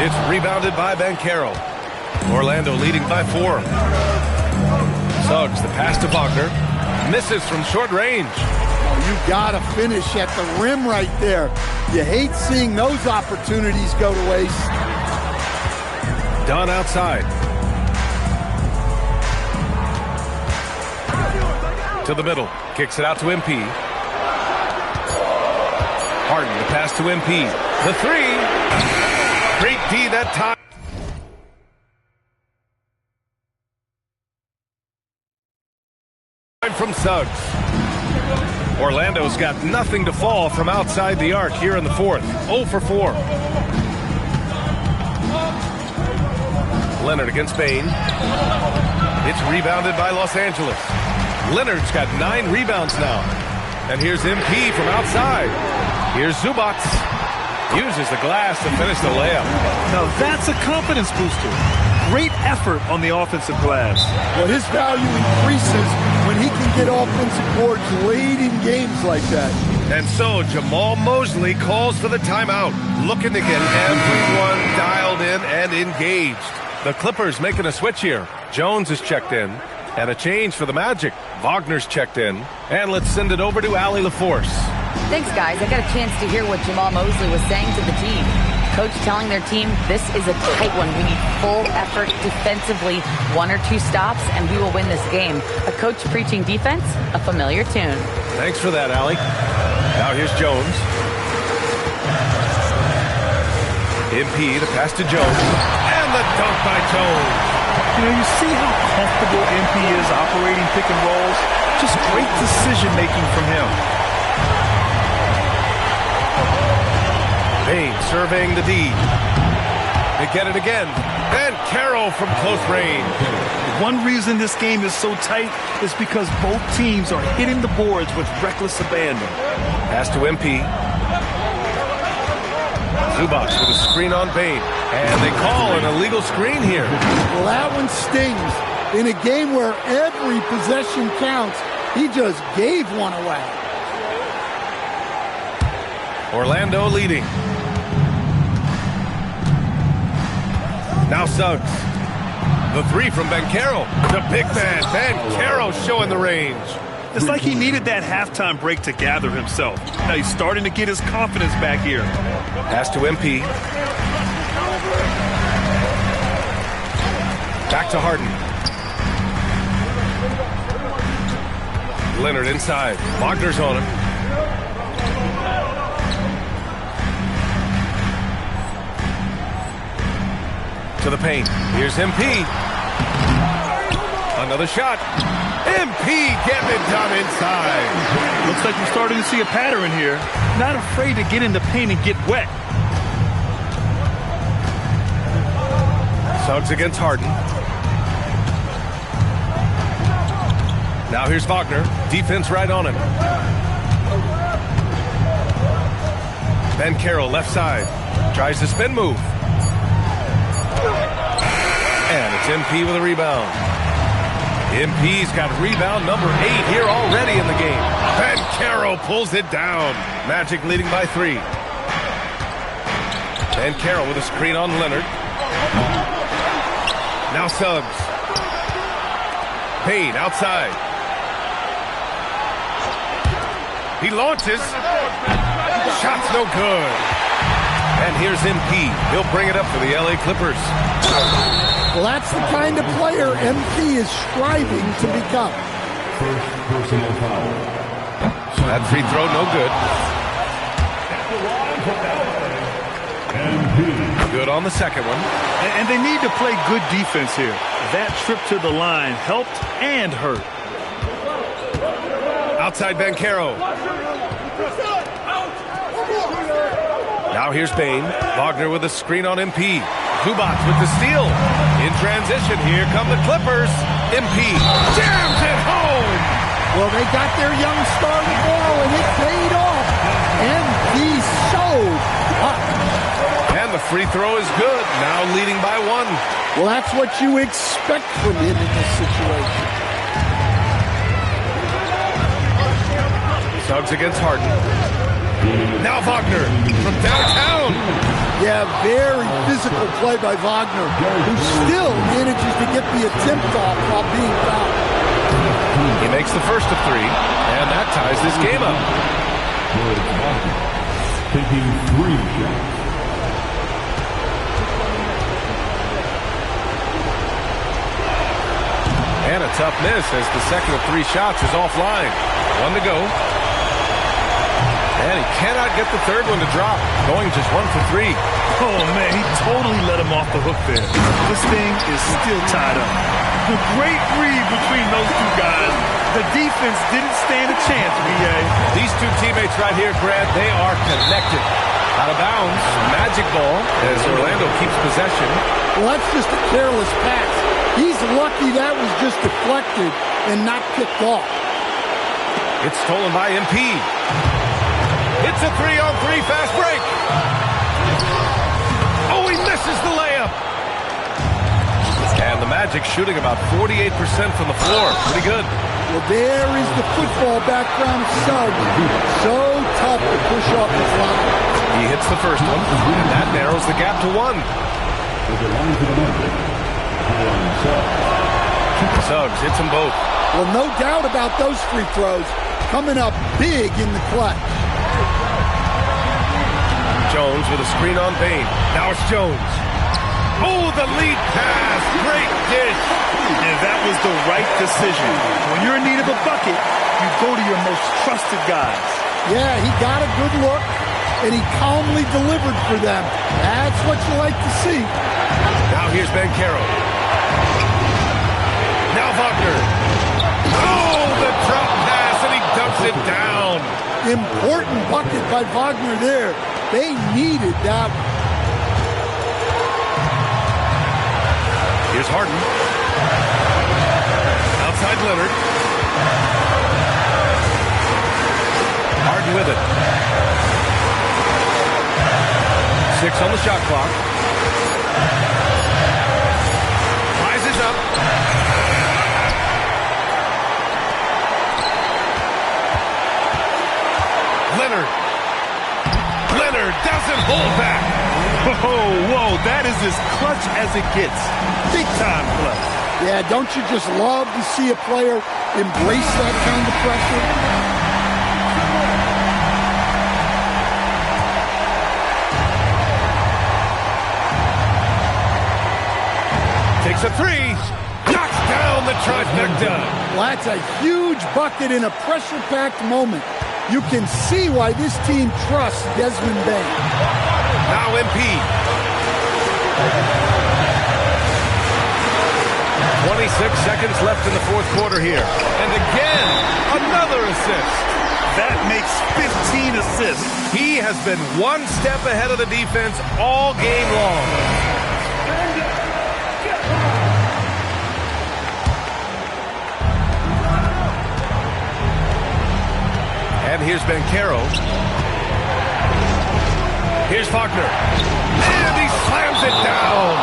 It's rebounded by Banchero. Orlando leading by 4. Suggs, the pass to Wagner. Misses from short range. Oh, you gotta finish at the rim right there. You hate seeing those opportunities go to waste. Dunn outside. To the middle. Kicks it out to MP. Harden, the pass to MP. The 3. Great D that time. From Suggs. Orlando's got nothing to fall from outside the arc here in the 4th. 0 for 4. Leonard against Bane. It's rebounded by Los Angeles. Leonard's got 9 rebounds now. And here's MP from outside. Here's Zubac. Uses the glass to finish the layup. Now that's a confidence booster. Great effort on the offensive glass. Well, his value increases when he can get offensive boards late in games like that. And so Jamal Mosley calls for the timeout, looking to get everyone dialed in and engaged. The Clippers making a switch here. Jones is checked in. And a change for the Magic. Wagner's checked in. And let's send it over to Allie LaForce. Thanks, guys. I got a chance to hear what Jamal Mosley was saying to the team. Coach telling their team, this is a tight one. We need full effort defensively, 1 or 2 stops, and we will win this game. A coach preaching defense, a familiar tune. Thanks for that, Allie. Now here's Jones. MP, the pass to Jones. And the dunk by Jones. You know, you see how comfortable MP is operating pick and rolls. Just great decision-making from him. Bain surveying the D. They get it again. And Carroll from close range. One reason this game is so tight is because both teams are hitting the boards with reckless abandon. Pass to MP. Zubac with a screen on Bain. And they call an illegal screen here. Well, that one stings. In a game where every possession counts, he just gave one away. Orlando leading. Now Suggs. The 3 from Banchero. The big man, Banchero, showing the range. It's like he needed that halftime break to gather himself. Now he's starting to get his confidence back here. Pass to MP. Back to Harden. Leonard inside. Wagner's on him. To the paint. Here's MP. Another shot. MP getting it done inside. Looks like we're starting to see a pattern here. Not afraid to get in the paint and get wet. Suggs against Harden. Now here's Wagner. Defense right on him. Banchero left side. Tries the spin move. And it's MP with a rebound. MP's got rebound number 8 here already in the game. Banchero pulls it down. Magic leading by 3. Banchero with a screen on Leonard. Now Suggs. Payne outside. He launches. Shot's no good. And here's MP. He'll bring it up for the LA Clippers. Well, that's the kind of player MP is striving to become. First personal foul. That free throw, no good. Good on the second one. And they need to play good defense here. That trip to the line helped and hurt. Outside Banchero. Now here's Bain. Wagner with a screen on MP. Zubac with the steal. In transition, here come the Clippers. MP jams it home. Well, they got their young star the ball, and it paid off. MP showed up. And the free throw is good. Now leading by 1. Well, that's what you expect from him in this situation. Suggs against Harden. Now Wagner from downtown. Yeah, very physical play by Wagner, who still manages to get the attempt off while being fouled. He makes the first of 3, and that ties this game up. Taking 3 shots. And a tough miss as the second of 3 shots is offline. 1 to go. And he cannot get the third one to drop. Going just 1 for 3. Oh, man, he totally let him off the hook there. This thing is still tied up. A great read between those 2 guys. The defense didn't stand a chance, B.A. These 2 teammates right here, Brad, they are connected. Out of bounds, Magic ball as Orlando keeps possession. Well, that's just a careless pass. He's lucky that was just deflected and not picked off. It's stolen by MP. It's a 3-on-3 fast break. Oh, he misses the layup. And the Magic shooting about 48% from the floor. Pretty good. Well, there is the football background of Suggs. So tough to push off his line. He hits the first one, and that narrows the gap to 1. Suggs hits them both. Well, no doubt about those free throws coming up big in the clutch. Jones with a screen on Bain. Now it's Jones. Oh, the lead pass. Great dish. And that was the right decision. When you're in need of a bucket, you go to your most trusted guys. Yeah, he got a good look, and he calmly delivered for them. That's what you like to see. Now here's Banchero. Now Wagner. Oh, the drop pass, and he dumps it down. Important bucket by Wagner there. They needed that one. Here's Harden. Outside Leonard. Harden with it. 6 on the shot clock. Rises up. Leonard doesn't hold back. Whoa, that is as clutch as it gets. Big time clutch. Yeah, don't you just love to see a player embrace that kind of pressure? Takes a 3. Knocks down the trifecta. Well, that's a huge bucket in a pressure-packed moment. You can see why this team trusts Desmond Bain. Now MP. 26 seconds left in the fourth quarter here. And again, another assist. That makes 15 assists. He has been one step ahead of the defense all game long. And here's Banchero. Here's Wagner. And he slams it down.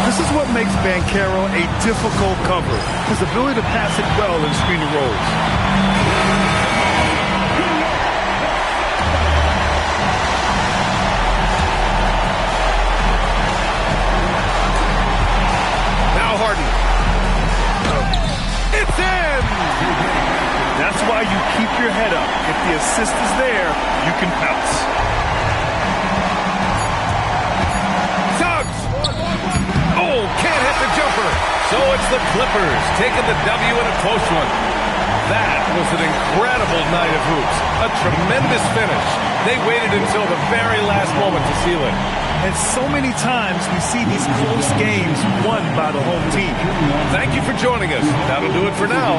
This is what makes Banchero a difficult cover. His ability to pass it well in screening roles. Now Harden. It's in! That's why you keep your head up. If the assist is there, you can pounce. Suggs! Oh, can't hit the jumper. So it's the Clippers taking the W in a close one. That was an incredible night of hoops. A tremendous finish. They waited until the very last moment to seal it. And so many times we see these close games won by the home team. Thank you for joining us. That'll do it for now.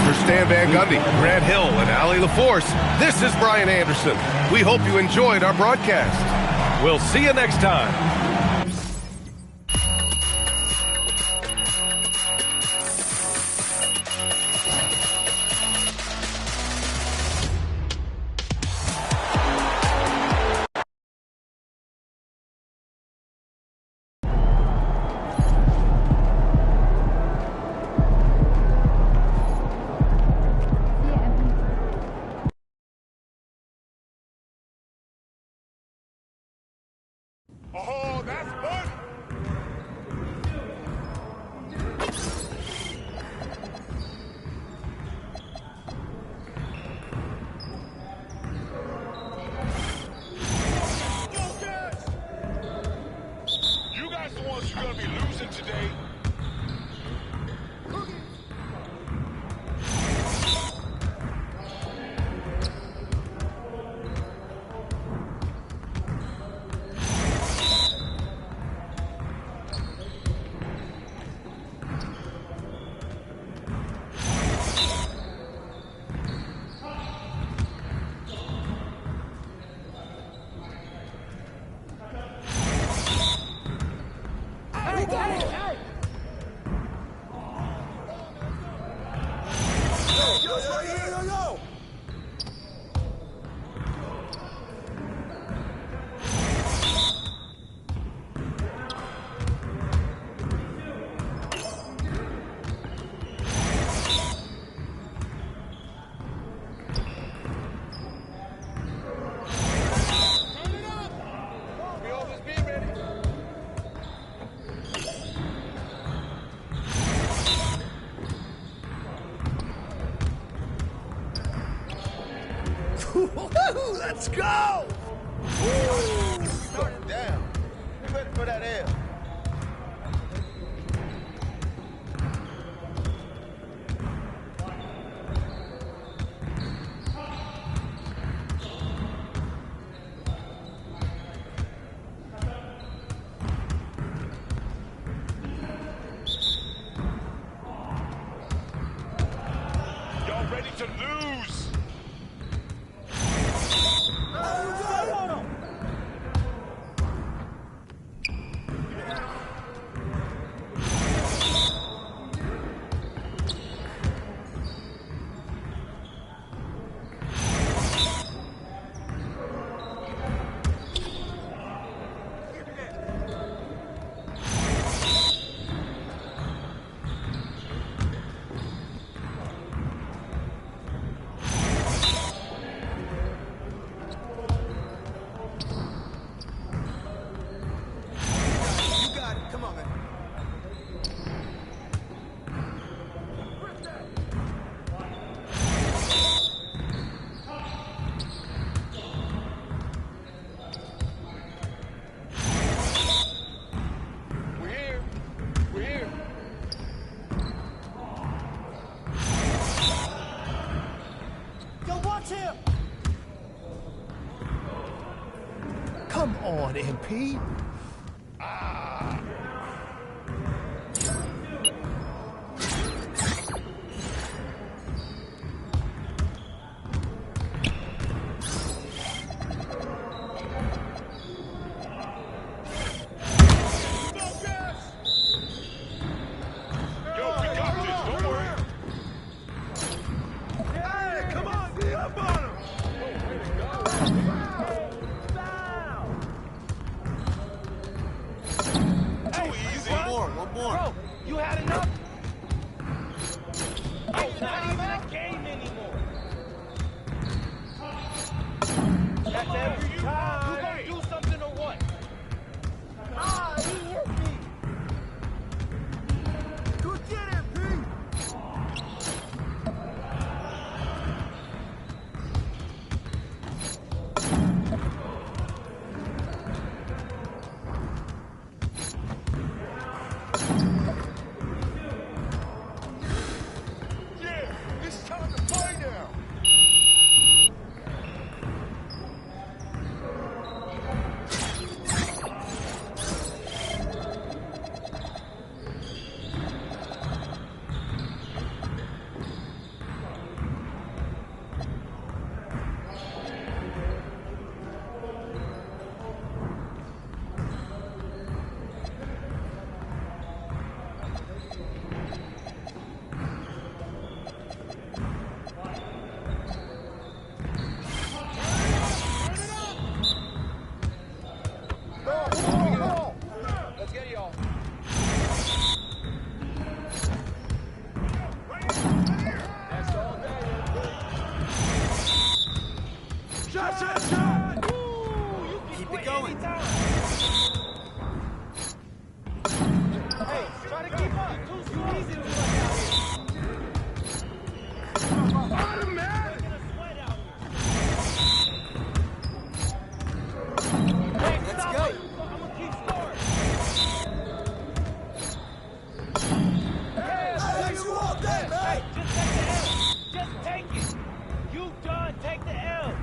For Stan Van Gundy, Grant Hill, and Allie LaForce, this is Brian Anderson. We hope you enjoyed our broadcast. We'll see you next time. Oh, that's fun. You guys the ones you're going to be losing today. Let's go! Woo. of that L. Y'all ready to lose? Come on, MP. Bro, you had enough? It's not even a game anymore. That's every time. You gonna do something or what? Ah, he hit me. Go get him, Pete. Let's get y'all. That's all day. Shot! Ooh, you can quit anytime. Hey, try to keep up. Too easy to look out here. Automatic. Making a sweat out here. Hey, let's go. I'm gonna keep scoring. Hey, just take the L. Just take it. You done. Take the L.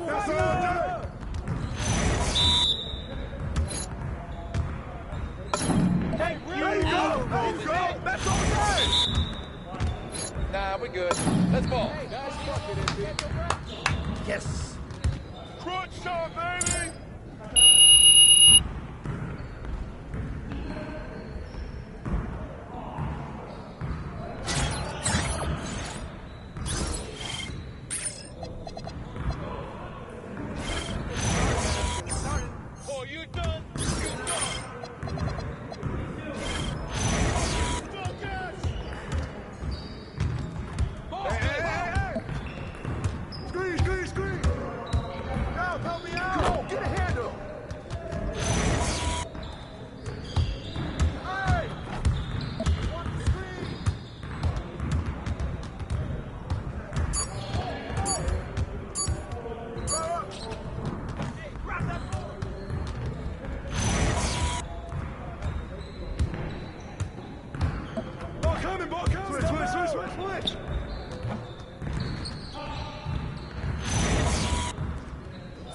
That's all done. Hey, there you go. That's all day. Nah, we good. Let's ball. Hey, guys, fuck it, Yes. Crunch time, baby! Oh, you done? You done! Focus! Hey! Screen! Help me out! Come on, get it! coming, ball coming. Switch.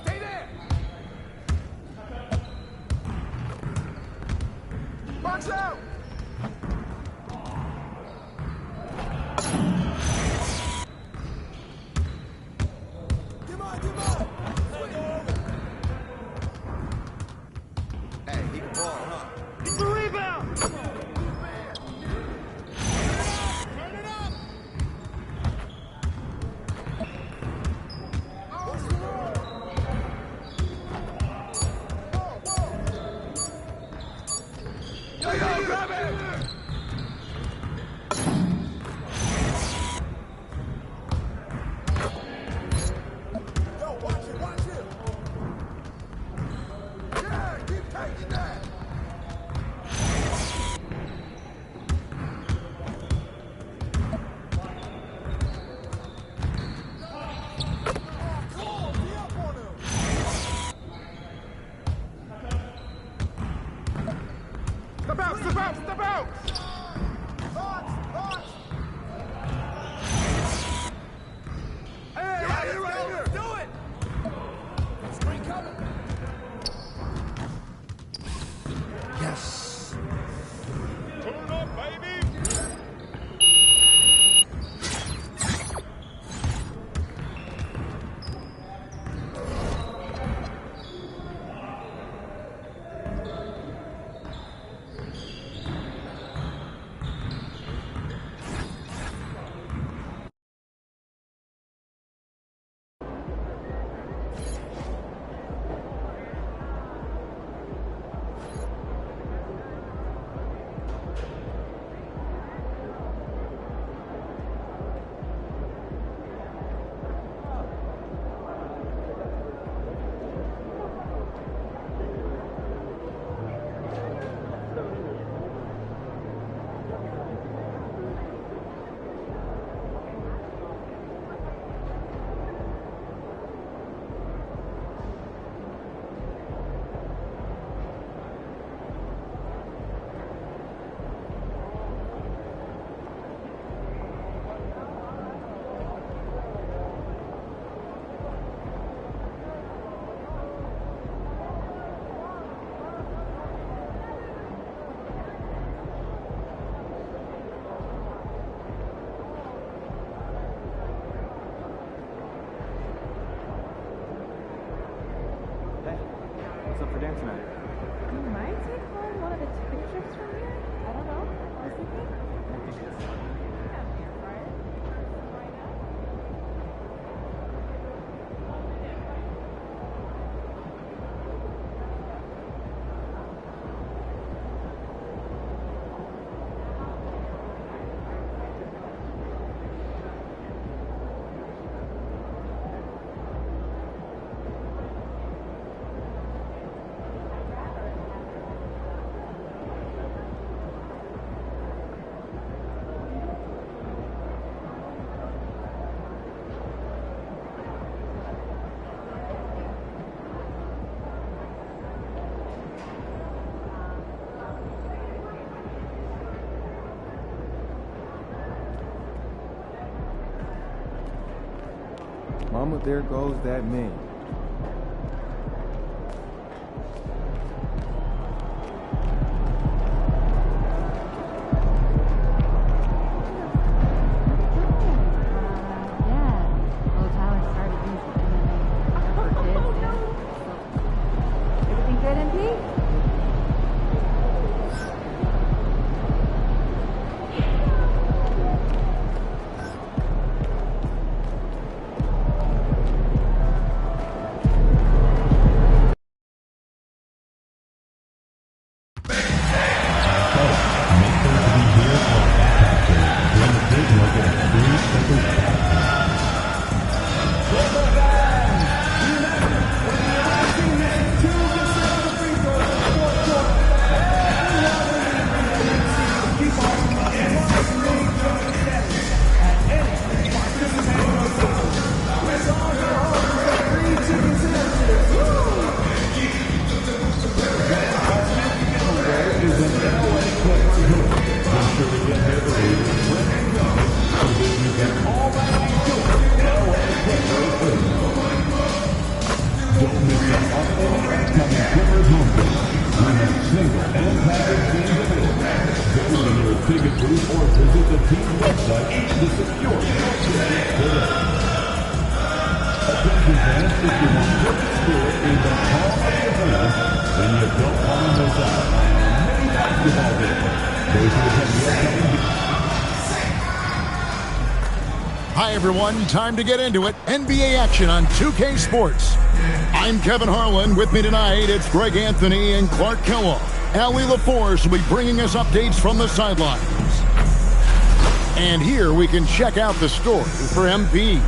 Stay there. Box out. Come on. Hey, he can ball, huh? It's a rebound. Turn it up. Yo, grab it. Yo, watch it. Yeah, keep taking that. Step out! Box! Hey, you're right here! Do it! Screen coming! Yes. Turn up, baby! What's up for dance tonight? You might take home one of the pictures from here. I don't know. I was thinking. I think it's fun. Come here, Brian. Why not? Mama, there goes that man. Everything good, MP? ticket booth or visit the team website to secure your ticket today. Attention fans, if you want perfect spirit in the calm of the event, then you don't want to miss out on a mini basketball game. Those who attend the upcoming. Hi, everyone. Time to get into it. NBA action on 2K Sports. I'm Kevin Harlan. With me tonight, it's Greg Anthony and Clark Kellogg. Allie LaForce will be bringing us updates from the sidelines. And here we can check out the story for MP.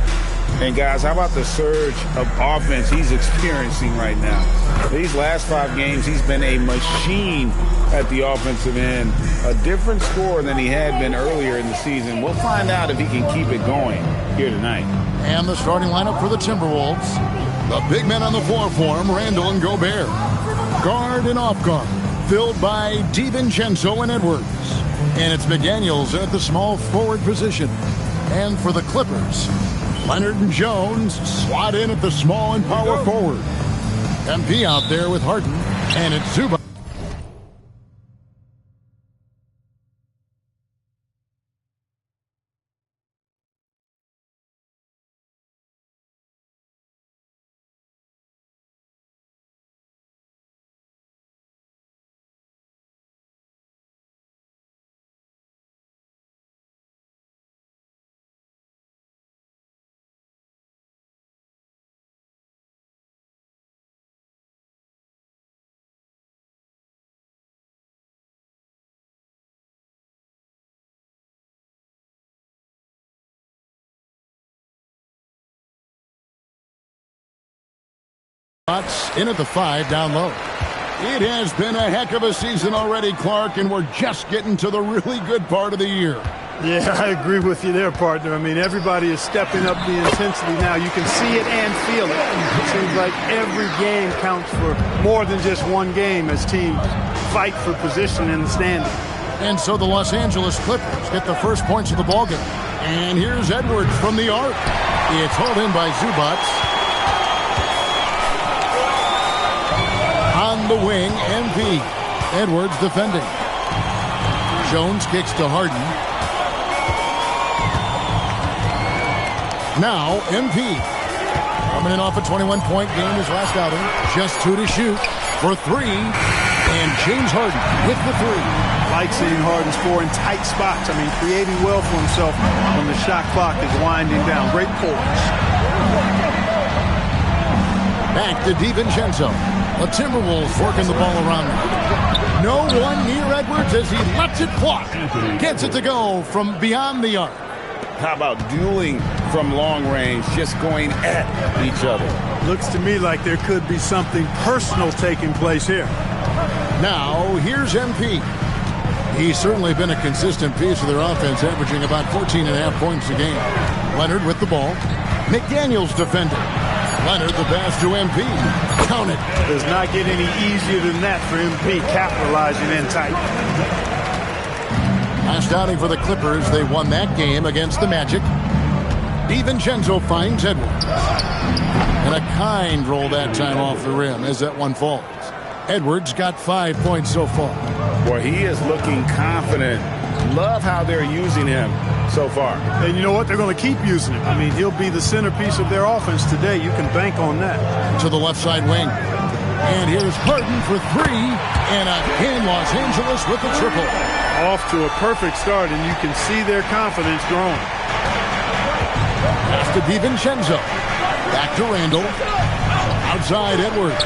And guys, how about the surge of offense he's experiencing right now? These last 5 games, he's been a machine at the offensive end. A different scorer than he had been earlier in the season. We'll find out if he can keep it going here tonight. And the starting lineup for the Timberwolves. The big men on the floor for him, Randall and Gobert. Guard and off guard, filled by DiVincenzo and Edwards. And it's McDaniels at the small forward position. And for the Clippers, Leonard and Jones slot in at the small and power forward. MP out there with Harden, and it's Zubac. In at the 5 down low. It has been a heck of a season already, Clark, and we're just getting to the really good part of the year. Yeah, I agree with you there, partner. I mean, everybody is stepping up the intensity now. You can see it and feel it. It seems like every game counts for more than just one game as teams fight for position in the standing. And so the Los Angeles Clippers get the first points of the ballgame. And here's Edwards from the arc. It's hauled in by Zubac. On the wing, MP. Edwards defending. Jones kicks to Harden. Now, MP. Coming in off a 21-point game his last outing. Just 2 to shoot for 3. And James Harden with the 3. Like seeing Harden score in tight spots. I mean, creating well for himself when the shot clock is winding down. Great poise. Back to DiVincenzo. The Timberwolves working the ball around him. No one near Edwards as he lets it fly. Gets it to go from beyond the arc. How about dueling from long range, just going at each other? Looks to me like there could be something personal taking place here. Now, here's MP. He's certainly been a consistent piece of their offense, averaging about 14.5 points a game. Leonard with the ball. McDaniels defending. Leonard the pass to MP. Count it. Does not get any easier than that for MP, capitalizing in tight. Last outing for the Clippers, they won that game against the Magic. DiVincenzo finds Edwards. And a kind roll that time off the rim as that one falls. Edwards got 5 points so far. Boy, he is looking confident. Love how they're using him so far. And you know what? They're going to keep using him. I mean, he'll be the centerpiece of their offense today. You can bank on that. To the left side wing. And here's Harden for 3. And again, Los Angeles with a triple. Off to a perfect start, and you can see their confidence growing. Pass to DiVincenzo. Back to Randall. Outside Edwards.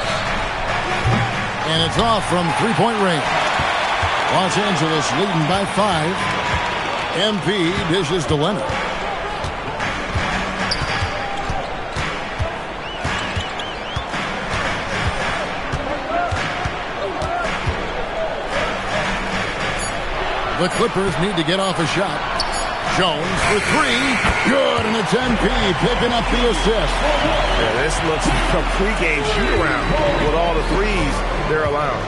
And it's off from three-point range. Los Angeles leading by 5. MP dishes to Leonard. The Clippers need to get off a shot. Jones for 3. Good, and it's MP picking up the assist. Yeah, this looks like a pregame shoot-around with all the threes they're allowing.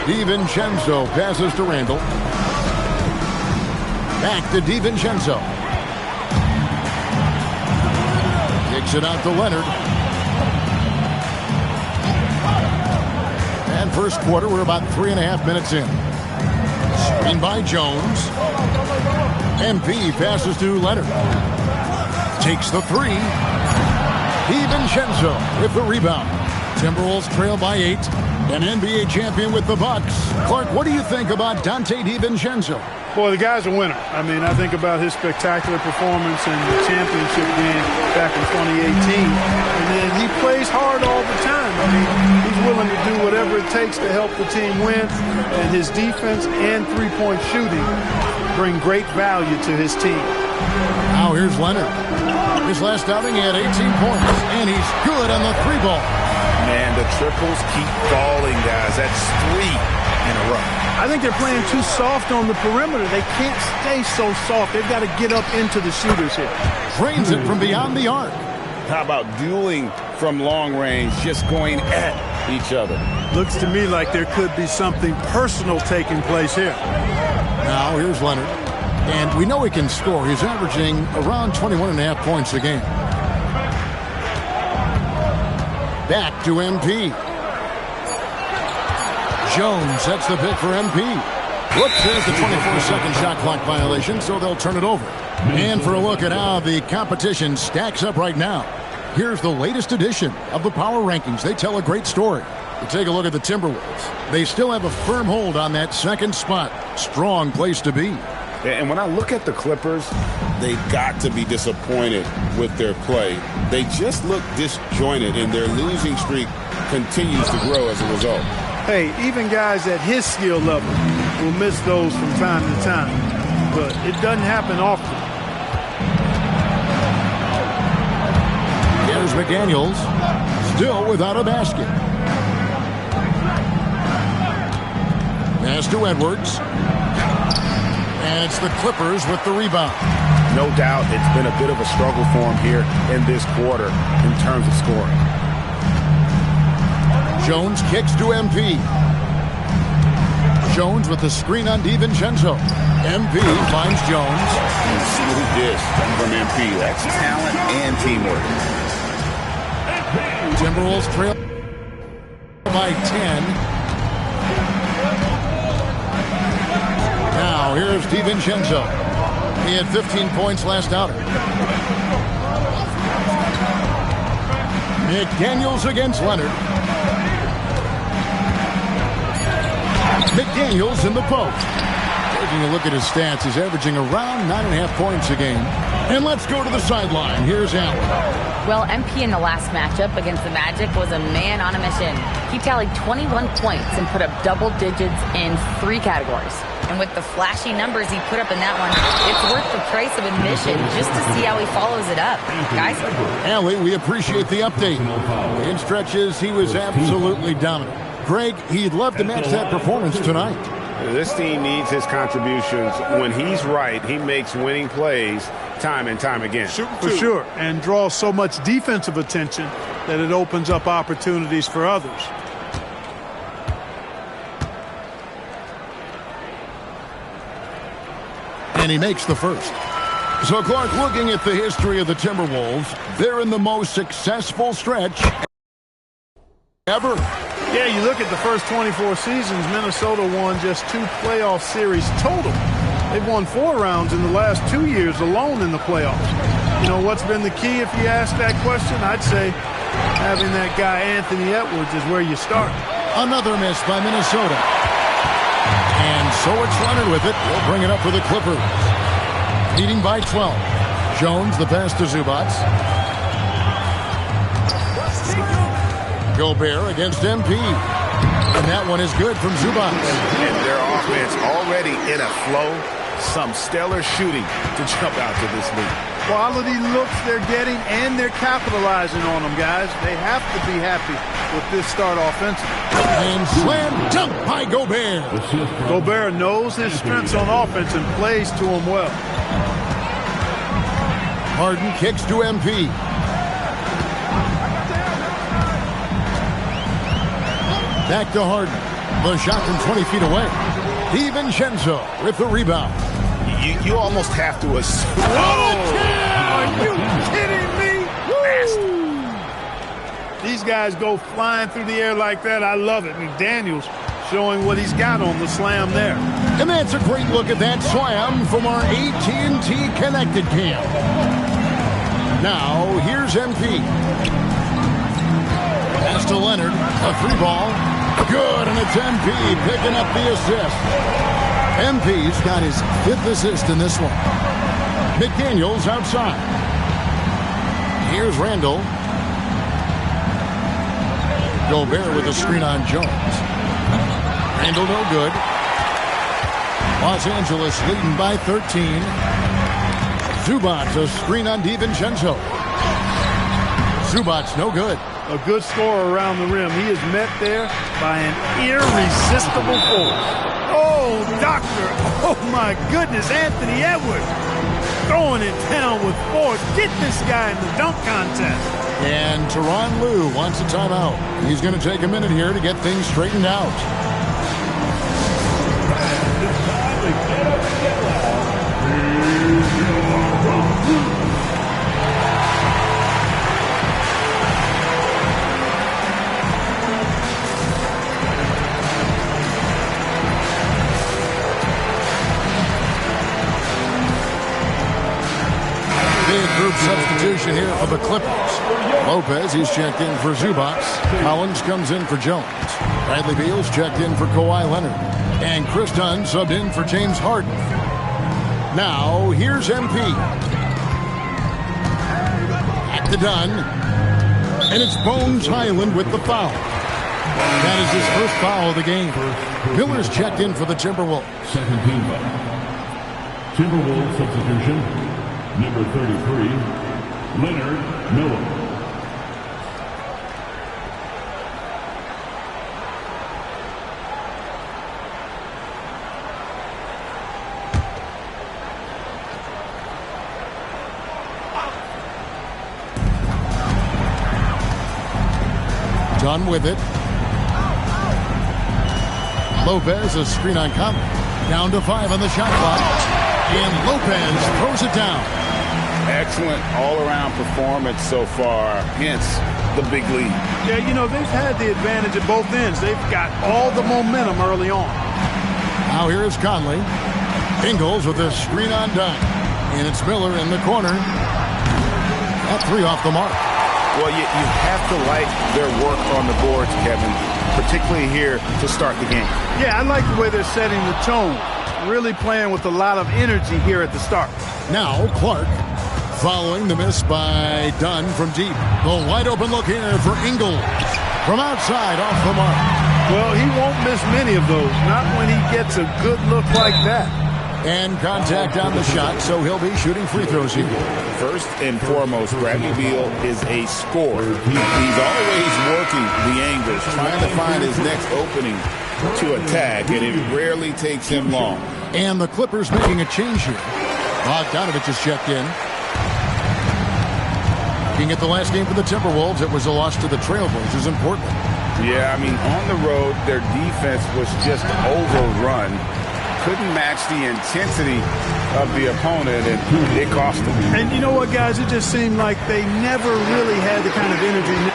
DiVincenzo passes to Randall. Back to DiVincenzo. Kicks it out to Leonard. And first quarter, we're about 3.5 minutes in. Leading by Jones. MP passes to Leonard. Takes the three. DiVincenzo with the rebound. Timberwolves trail by 8. An NBA champion with the Bucks. Clark, what do you think about Dante DiVincenzo? Boy, the guy's a winner. I mean, I think about his spectacular performance in the championship game back in 2018. And then he plays hard all the time. I mean, he's willing to do whatever it takes to help the team win. And his defense and three-point shooting bring great value to his team. Now here's Leonard. His last outing, he had 18 points. And he's good on the three ball. Man, the triples keep falling, guys. That's 3 in a row. I think they're playing too soft on the perimeter. They can't stay so soft. They've got to get up into the shooters here. Drains it from beyond the arc. How about dueling from long range, just going at each other? Looks to me like there could be something personal taking place here. Now here's Leonard. And we know he can score. He's averaging around 21.5 points a game. Back to MP. Jones sets the pick for MP. Whoops, there's the 24-second shot clock violation, so they'll turn it over. And for a look at how the competition stacks up right now, here's the latest edition of the Power Rankings. They tell a great story. You take a look at the Timberwolves. They still have a firm hold on that second spot. Strong place to be. And when I look at the Clippers, they've got to be disappointed with their play. They just look disjointed, and their losing streak continues to grow as a result. Hey, even guys at his skill level will miss those from time to time, but it doesn't happen often. Here's McDaniels, still without a basket. Pass to Edwards. And it's the Clippers with the rebound. No doubt it's been a bit of a struggle for him here in this quarter in terms of scoring. Jones kicks to MP. Jones with the screen on DiVincenzo. MP finds Jones. And see who this from MP. That's talent and teamwork. Timberwolves trail by 10. Now here's DiVincenzo. He had 15 points last outing. McDaniels against Leonard. McDaniels in the post. Taking a look at his stats, he's averaging around 9.5 points a game. And let's go to the sideline. Here's Allen. Well, MP in the last matchup against the Magic was a man on a mission. He tallied 21 points and put up double digits in 3 categories. And with the flashy numbers he put up in that one, it's worth the price of admission just to see how he follows it up. Guys? Allie, we appreciate the update. In stretches, he was absolutely dominant. Greg, he'd love to match that performance tonight. This team needs his contributions. When he's right, he makes winning plays time and time again. For sure, and draws so much defensive attention that it opens up opportunities for others. And he makes the first. So, Clark, looking at the history of the Timberwolves, they're in the most successful stretch ever. Yeah, you look at the first 24 seasons, Minnesota won just 2 playoff series total. They've won 4 rounds in the last 2 years alone in the playoffs. You know, what's been the key if you ask that question? I'd say having that guy Anthony Edwards is where you start. Another miss by Minnesota. And so it's Leonard with it. He'll bring it up for the Clippers. Leading by 12. Jones, the pass to Zubac. Gobert against MP. And that one is good from Zubac. And their offense already in a flow. Some stellar shooting to jump out to this lead. Quality looks they're getting, and they're capitalizing on them, guys. They have to be happy with this start offensively. And slam dunk by Gobert. Gobert knows his strengths on offense and plays to them well. Harden kicks to MP. Back to Harden. The shot from 20 feet away. DiVincenzo with the rebound. You almost have to assume. Are you kidding me? These guys go flying through the air like that. I love it. McDaniels showing what he's got on the slam there. And that's a great look at that slam from our AT&T Connected Cam. Now, here's MP. Pass to Leonard. A 3-ball. Good, and it's MP picking up the assist. MP's got his 5th assist in this one. McDaniels outside. Here's Randall. Gobert with a screen on Jones. Randall no good. Los Angeles leading by 13. Zubac a screen on DiVincenzo. Zubac no good. A good scorer around the rim. He is met there by an irresistible force. Oh, doctor. Oh, my goodness. Anthony Edwards throwing it down with force. Get this guy in the dunk contest. And Tyronn Lue wants a timeout. He's going to take a minute here to get things straightened out. Group substitution here for the Clippers. Lopez, he's checked in for Zubac. Collins comes in for Jones. Bradley Beal's checked in for Kawhi Leonard. And Chris Dunn subbed in for James Harden. Now, here's MP. At the Dunn. And it's Bones Highland with the foul. That is his first foul of the game. Miller's checked in for the Timberwolves. Second team foul. Timberwolves substitution. Number 33, Leonard Miller. Done with it. Lopez, a screen on Conley. Down to 5 on the shot clock. And Lopez throws it down. Excellent all-around performance so far against the big league. Yeah, you know, they've had the advantage at both ends. They've got all the momentum early on. Now here is Conley. Ingles with a screen on Dunn. And it's Miller in the corner. That 3 off the mark. Well, you have to like their work on the boards, Kevin, particularly here to start the game. Yeah, I like the way they're setting the tone. Really playing with a lot of energy here at the start. Now Clark following the miss by Dunn from deep. The wide open look here for Ingles. From outside off the mark. Well, he won't miss many of those. Not when he gets a good look like that. And contact on the shot, so he'll be shooting free throws here. First and foremost, Bradley Beal is a scorer. He's always working the angles, trying to find his next opening to attack, and it rarely takes him long. And the Clippers making a change here. Bogdanovich is checked in. Looking at the last game for the Timberwolves, it was a loss to the Trailblazers in Portland. Yeah, I mean, on the road, their defense was just overrun. Couldn't match the intensity of the opponent, and it cost them. And you know what, guys? It just seemed like they never really had the kind of energy.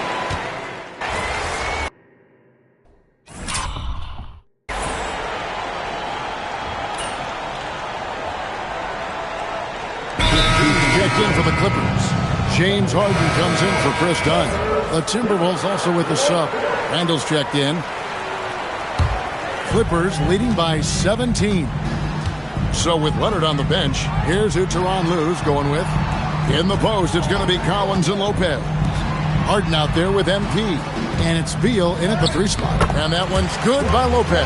Checked in for the Clippers. James Harden comes in for Chris Dunn. The Timberwolves also with the sub. Randall's checked in. Clippers leading by 17. So with Leonard on the bench, here's who Tyronn Lue's going with. In the post, it's going to be Collins and Lopez. Harden out there with MP. And it's Beal in at the 3 spot. And that one's good by Lopez.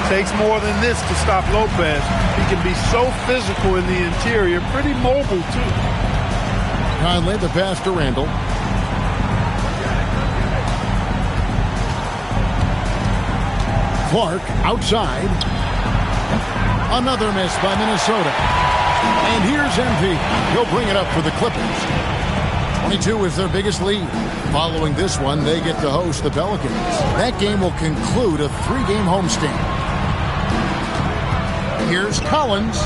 Takes more than this to stop Lopez. He can be so physical in the interior, pretty mobile too. Conley, the pass to Randall. Clark outside. Another miss by Minnesota. And here's MP. He'll bring it up for the Clippers. 22 is their biggest lead. Following this one, they get to host the Pelicans. That game will conclude a 3-game homestand. Here's Collins.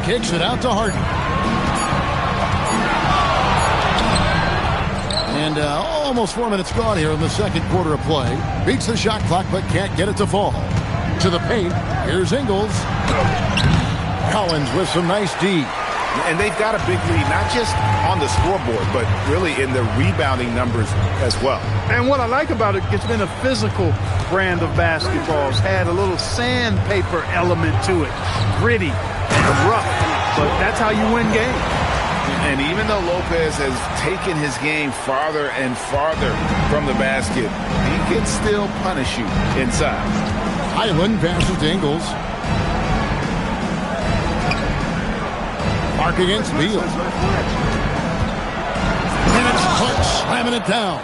Kicks it out to Harden. And almost 4 minutes gone here in the second quarter of play. Beats the shot clock, but can't get it to fall. To the paint, here's Ingles. Collins with some nice D. And they've got a big lead, not just on the scoreboard, but really in the rebounding numbers as well. And what I like about it, it's been a physical brand of basketball. It's had a little sandpaper element to it. Gritty and rough, but that's how you win games. And even though Lopez has taken his game farther and farther from the basket, he can still punish you inside. Highland passes to Ingles. Mark against Beal. And it's Clark slamming it down.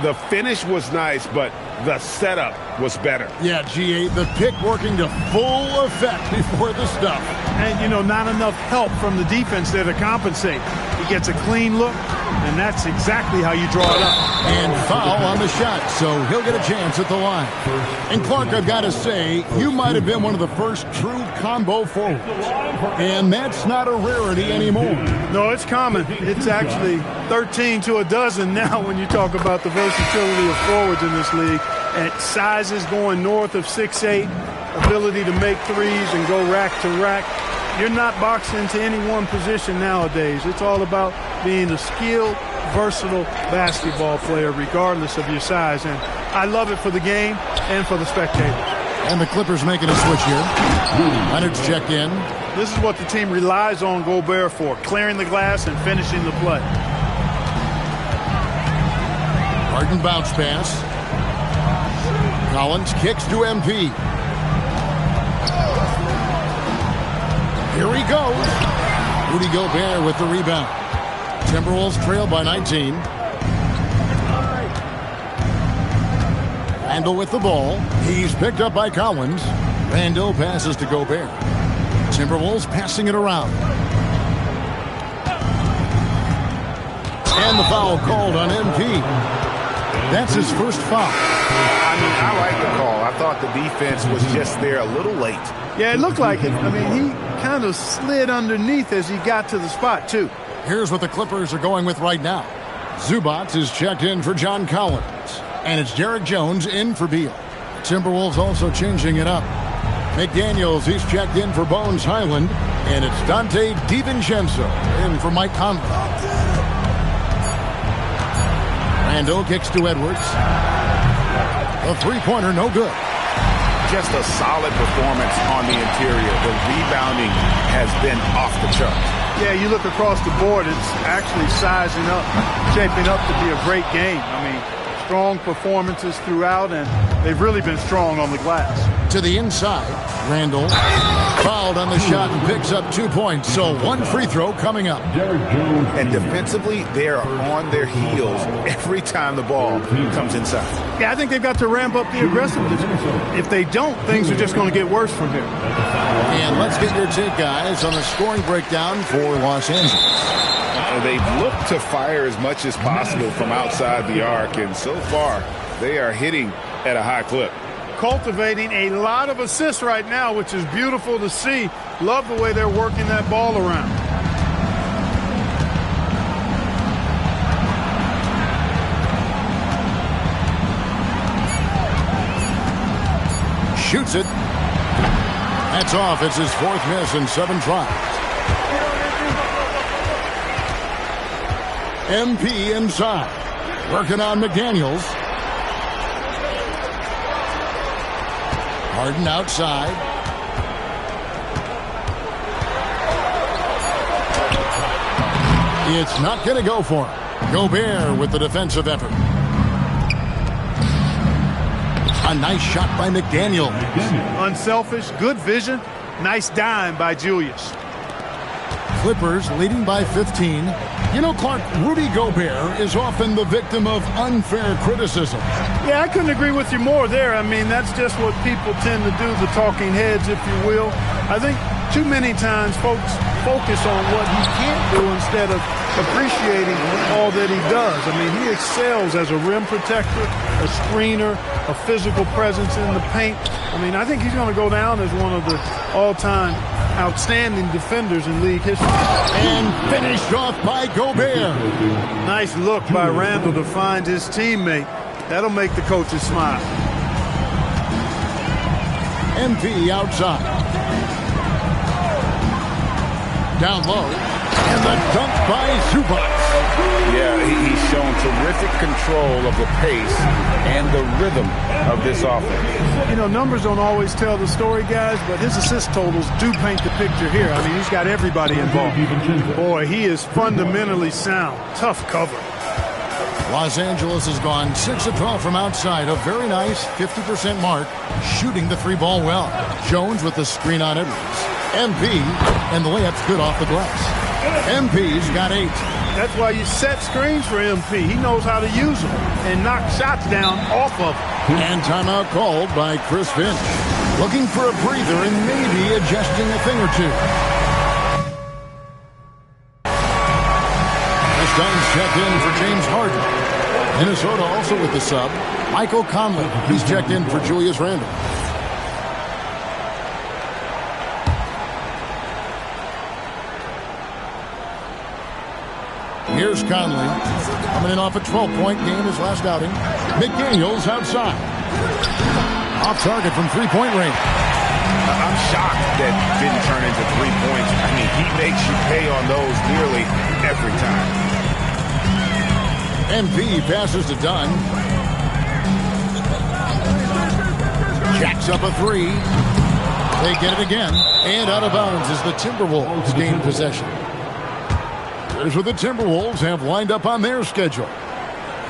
The finish was nice, but the setup was better. Yeah, G8, the pick working to full effect before the stuff. And, you know, not enough help from the defense there to compensate. He gets a clean look, and that's exactly how you draw it up. And foul on the shot, so he'll get a chance at the line. And Clark, I've got to say, you might have been one of the first true combo forwards. And that's not a rarity anymore. No, it's common. It's actually 13 to a dozen now when you talk about the versatility of forwards in this league. At sizes going north of 6'8", ability to make threes and go rack to rack. You're not boxed into any one position nowadays. It's all about being a skilled, versatile basketball player regardless of your size. And I love it for the game and for the spectators. And the Clippers making a switch here. Leonard's checked in. This is what the team relies on Gobert for, clearing the glass and finishing the play. Harden bounce pass. Collins kicks to MP. Here he goes. Rudy Gobert with the rebound. Timberwolves trail by 19. Randall with the ball. He's picked up by Collins. Randall passes to Gobert. Timberwolves passing it around. And the foul called on MP. That's his first foul. I mean, I like the call. I thought the defense was just there a little late. Yeah, it looked like it. I mean, he kind of slid underneath as he got to the spot, too. Here's what the Clippers are going with right now. Zubac is checked in for John Collins. And it's Derek Jones in for Beal. Timberwolves also changing it up. McDaniels, he's checked in for Bones Highland. And it's Dante DiVincenzo in for Mike Conley. Randall kicks to Edwards. A three-pointer, no good. Just a solid performance on the interior. The rebounding has been off the charts. Yeah, you look across the board, it's actually sizing up, shaping up to be a great game. I mean, strong performances throughout, and they've really been strong on the glass. To the inside, Randall fouled on the shot and picks up 2 points. So one free throw coming up. And defensively, they are on their heels every time the ball comes inside. Yeah, I think they've got to ramp up the aggressiveness. If they don't, things are just going to get worse from here. And let's get your take, guys, on the scoring breakdown for Los Angeles. They've looked to fire as much as possible from outside the arc, and so far, they are hitting at a high clip. Cultivating a lot of assists right now, which is beautiful to see. Love the way they're working that ball around. Shoots it. That's off. It's his fourth miss in 7 tries. MP inside. Working on McDaniels. Harden outside. It's not going to go for him. Gobert with the defensive effort. A nice shot by McDaniel. Unselfish, good vision. Nice dime by Julius. Clippers leading by 15. You know, Clark, Rudy Gobert is often the victim of unfair criticism. Yeah, I couldn't agree with you more there. I mean, that's just what people tend to do, the talking heads, if you will. I think too many times folks focus on what he can't do instead of appreciating all that he does. I mean, he excels as a rim protector, a screener, a physical presence in the paint. I mean, I think he's going to go down as one of the all-time outstanding defenders in league history. And finished off by Gobert. Nice look by Randall to find his teammate. That'll make the coaches smile. MP outside. Down low. And the dunk by Zubac. Yeah, he's shown terrific control of the pace and the rhythm of this offense. You know, numbers don't always tell the story, guys, but his assist totals do paint the picture here. I mean, he's got everybody involved. Boy, he is fundamentally sound. Tough cover. Los Angeles has gone 6 of 12 from outside. A very nice 50% mark, shooting the three ball well. Jones with the screen on Edwards. MP, and the layup's good off the glass. MP's got 8. That's why you set screens for MP. He knows how to use them and knock shots down off of them. And timeout called by Chris Finch. Looking for a breather and maybe adjusting a thing or two. This time's checked in for James Harden. Minnesota also with the sub. Michael Conley. He's checked in for Julius Randle. Here's Conley, coming in off a 12-point game his last outing. McDaniels outside. Off target from three-point range. I'm shocked that didn't turn into 3 points. I mean, he makes you pay on those nearly every time. MP passes to Dunn. Jacks up a 3. They get it again. And out of bounds as the Timberwolves gain possession. Here's what the Timberwolves have lined up on their schedule.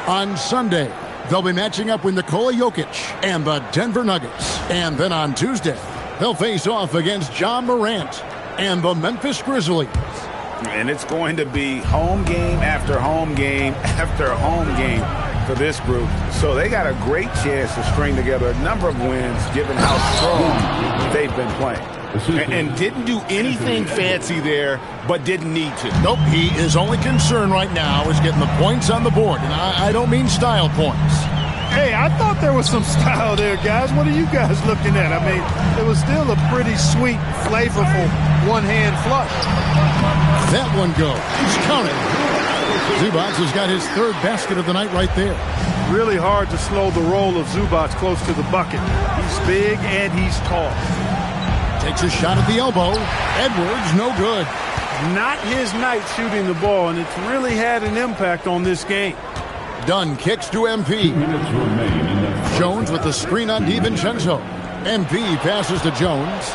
On Sunday, they'll be matching up with Nikola Jokic and the Denver Nuggets. And then on Tuesday, they'll face off against Ja Morant and the Memphis Grizzlies. And it's going to be home game after home game after home game for this group. So they got a great chance to string together a number of wins given how strong they've been playing. And didn't do anything fancy there, but didn't need to. Nope, he is only concerned right now is getting the points on the board. And I don't mean style points. Hey, I thought there was some style there, guys. What are you guys looking at? I mean, it was still a pretty sweet, flavorful one-hand flush. That one goes. He's counting. Zubac has got his third basket of the night right there. Really hard to slow the roll of Zubac close to the bucket. He's big and he's tall. Takes a shot at the elbow. Edwards, no good. Not his night shooting the ball, and it's really had an impact on this game. Dunn kicks to MP. Jones with the screen on DiVincenzo. MP passes to Jones.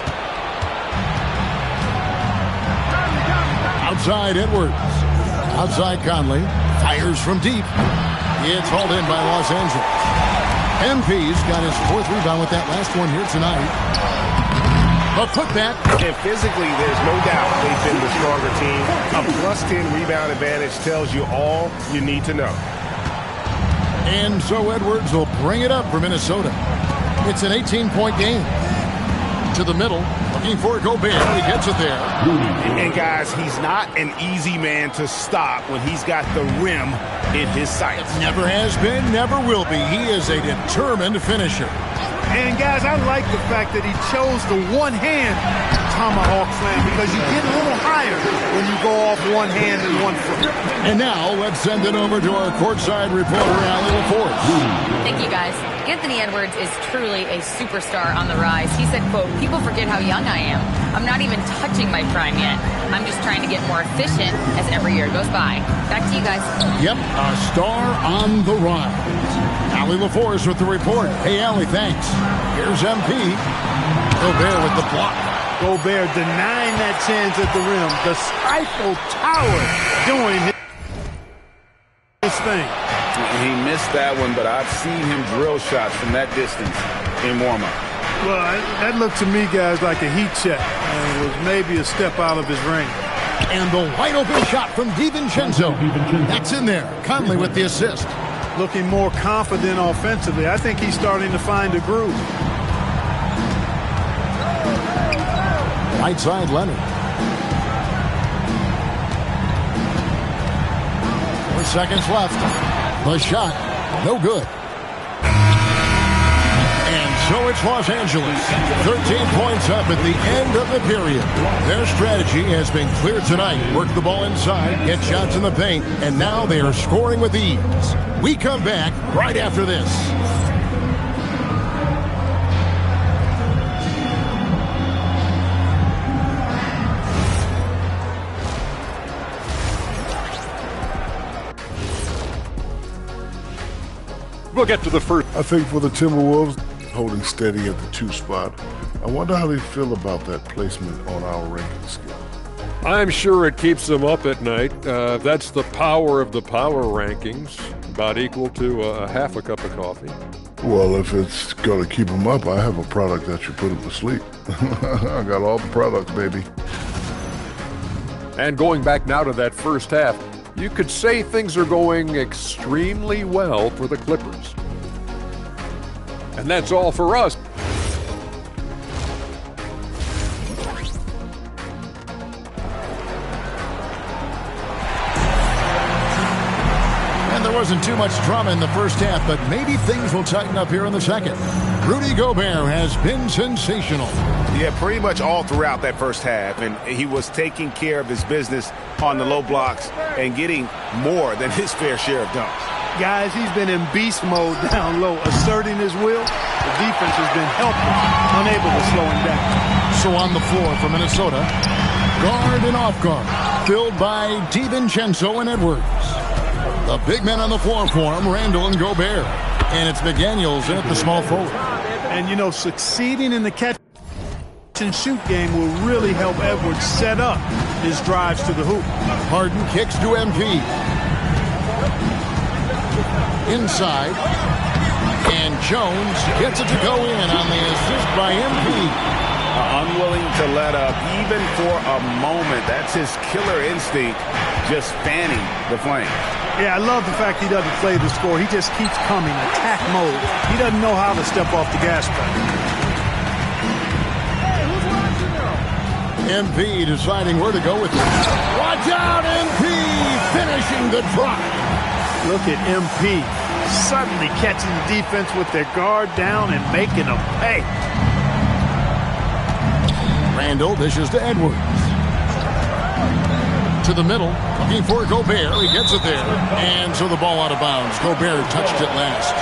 Outside Edwards. Outside Conley. Fires from deep. It's hauled in by Los Angeles. MP's got his 4th rebound with that last one here tonight. A putback. And physically, there's no doubt they've been the stronger team. A +10 rebound advantage tells you all you need to know. And so Edwards will bring it up for Minnesota. It's an 18-point game. To the middle, looking for Gobert. He gets it there. And guys, he's not an easy man to stop when he's got the rim in his sights. Never has been, never will be. He is a determined finisher. And guys, I like the fact that he chose the one-hand tomahawk slam because you get a little higher when you go off one hand and one foot. And now let's send it over to our courtside reporter, Allie LaForce. Thank you, guys. Anthony Edwards is truly a superstar on the rise. He said, quote, "People forget how young I am. I'm not even touching my prime yet. I'm just trying to get more efficient as every year goes by." Back to you guys. Yep, a star on the rise. Allie LaForce with the report. Hey, Allie, thanks. Here's MP. Gobert with the block. Gobert denying that chance at the rim. The Eiffel Tower doing his thing. He missed that one, but I've seen him drill shots from that distance in warm-up. Well, that looked to me, guys, like a heat check. And it was maybe a step out of his range. And the wide-open shot from DiVincenzo. That's in there. Conley with the assist. Looking more confident offensively. I think he's starting to find a groove. Right side, Leonard. 4 seconds left. The shot, no good. And So it's Los Angeles, 13 points up at the end of the period. Their strategy has been clear tonight. Work the ball inside, get shots in the paint, and now they are scoring with ease. We come back right after this. We'll get to the first. I think for the Timberwolves, holding steady at the 2 spot, I wonder how they feel about that placement on our ranking scale. I'm sure it keeps them up at night. That's the power of the power rankings, about equal to a half a cup of coffee. Well, if it's going to keep them up, I have a product that should put them to sleep. I got all the products, baby. And going back now to that first half, you could say things are going extremely well for the Clippers. And that's all for us. And there wasn't too much drama in the first half, but maybe things will tighten up here in the second. Rudy Gobert has been sensational. Yeah, pretty much all throughout that first half, and he was taking care of his business on the low blocks and getting more than his fair share of dunks. Guys, he's been in beast mode down low, asserting his will. The defense has been helpless, unable to slow him down. So on the floor for Minnesota, guard and off guard, filled by DiVincenzo and Edwards. The big men on the floor for him, Randall and Gobert. And it's McDaniels in at the small forward. And, you know, succeeding in the catch and shoot game will really help Edwards set up his drives to the hoop. Harden kicks to MP. Inside. And Jones gets it to go in on the assist by MP. Unwilling to let up even for a moment. That's his killer instinct, just fanning the flame. Yeah, I love the fact he doesn't play the score. He just keeps coming, attack mode. He doesn't know how to step off the gas pedal. MP deciding where to go with it. Watch out, MP finishing the drive. Look at MP suddenly catching the defense with their guard down and making them pay. Randall dishes to Edwards. To the middle, looking for Gobert. He gets it there. And so the ball out of bounds. Gobert touched it last.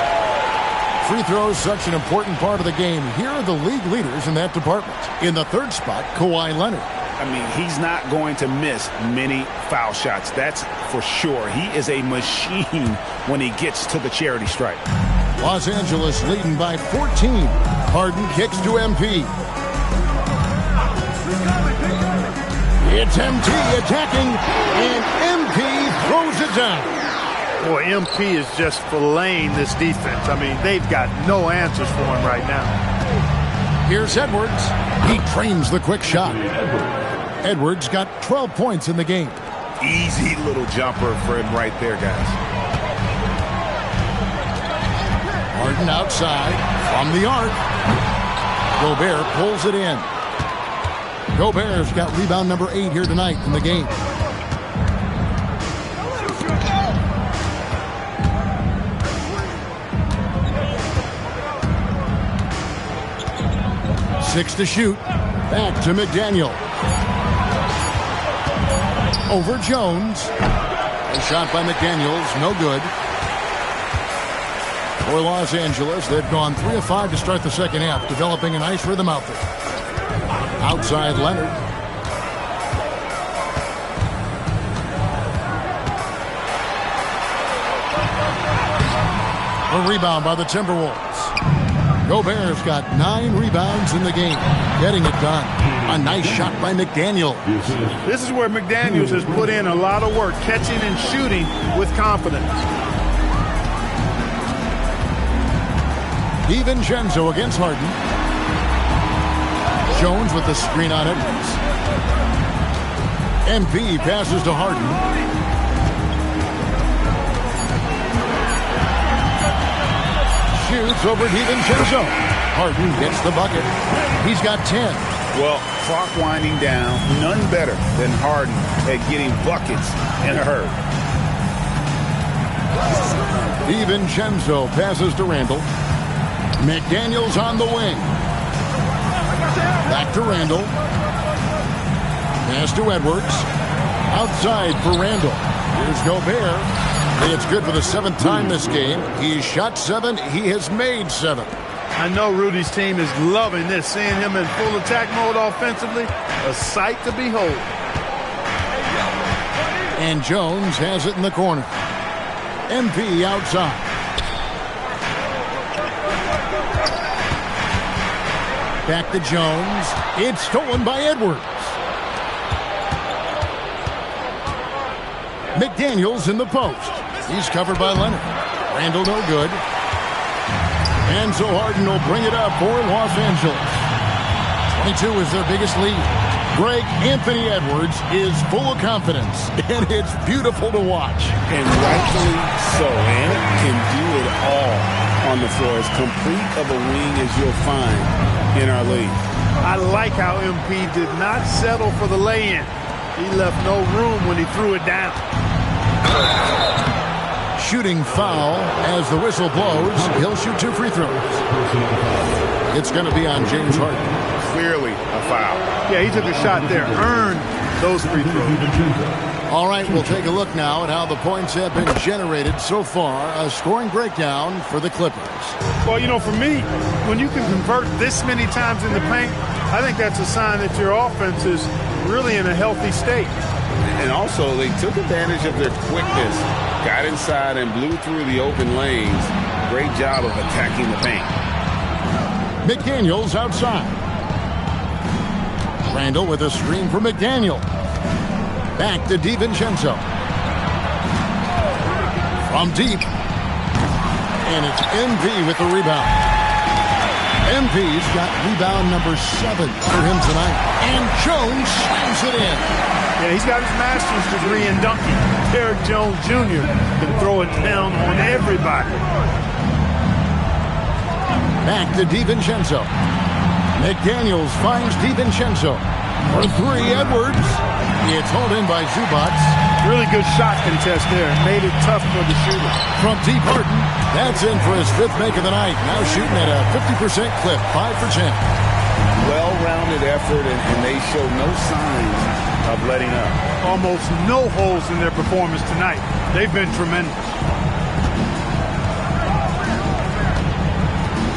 Free throws, such an important part of the game. Here are the league leaders in that department. In the third spot, Kawhi Leonard. I mean, he's not going to miss many foul shots. That's for sure. He is a machine when he gets to the charity stripe. Los Angeles leading by 14. Harden kicks to MP. It's MT attacking, and MP throws it down. Boy, MP is just filleting this defense. I mean, they've got no answers for him right now. Here's Edwards. He trains the quick shot. Edwards got 12 points in the game. Easy little jumper for him right there, guys. Harden outside from the arc. Gobert pulls it in. Gobert's got rebound number 8 here tonight in the game. Six to shoot. Back to McDaniel. Over Jones. A shot by McDaniels. No good. For Los Angeles, they've gone 3 of 5 to start the second half, developing a nice rhythm out there. Outside Leonard. A rebound by the Timberwolves. Gobert's got 9 rebounds in the game. Getting it done. A nice shot by McDaniel. This is where McDaniels has put in a lot of work, catching and shooting with confidence. DiVincenzo against Harden. Jones with the screen on Edwards. MP passes to Harden. Shoots over DiVincenzo. Harden gets the bucket. He's got 10. Well, clock winding down. None better than Harden at getting buckets in a hurry. DiVincenzo passes to Randall. McDaniels on the wing. Back to Randall. Pass to Edwards. Outside for Randall. Here's Gobert. It's good for the 7th time this game. He's shot 7. He has made 7. I know Rudy's team is loving this, seeing him in full attack mode offensively. A sight to behold. And Jones has it in the corner. MP outside. Back to Jones. It's stolen by Edwards. McDaniels in the post. He's covered by Leonard. Randall no good. And so Harden will bring it up for Los Angeles. 22 is their biggest lead. Greg, Anthony Edwards is full of confidence, and it's beautiful to watch. And rightfully so. Ant can do it all on the floor. As complete of a wing as you'll find in our league. I like how MP did not settle for the lay-in. He left no room when he threw it down. Shooting foul as the whistle blows. He'll shoot 2 free throws. It's going to be on James Harden. Clearly a foul. Yeah, he took a shot there. Earned those free throws. All right, we'll take a look now at how the points have been generated so far. A scoring breakdown for the Clippers. Well, you know, for me, when you can convert this many times in the paint, I think that's a sign that your offense is really in a healthy state. And also, they took advantage of their quickness, got inside and blew through the open lanes. Great job of attacking the paint. McDaniels outside. Randall with a screen for McDaniel. Back to DiVincenzo. From deep. And it's MP with the rebound. MP's got rebound number 7 for him tonight. And Jones slams it in. Yeah, he's got his master's degree in dunking. Derrick Jones Jr. can throw it down on everybody. Back to DiVincenzo. McDaniels finds DiVincenzo. For 3, Edwards. It's hauled in by Zubac. Really good shot contest there. Made it tough for the shooter. From deep, Harden. That's in for his 5th make of the night. Now shooting at a 50% clip. 5 for 10. Well-rounded effort, and they show no signs of letting up. Almost no holes in their performance tonight. They've been tremendous.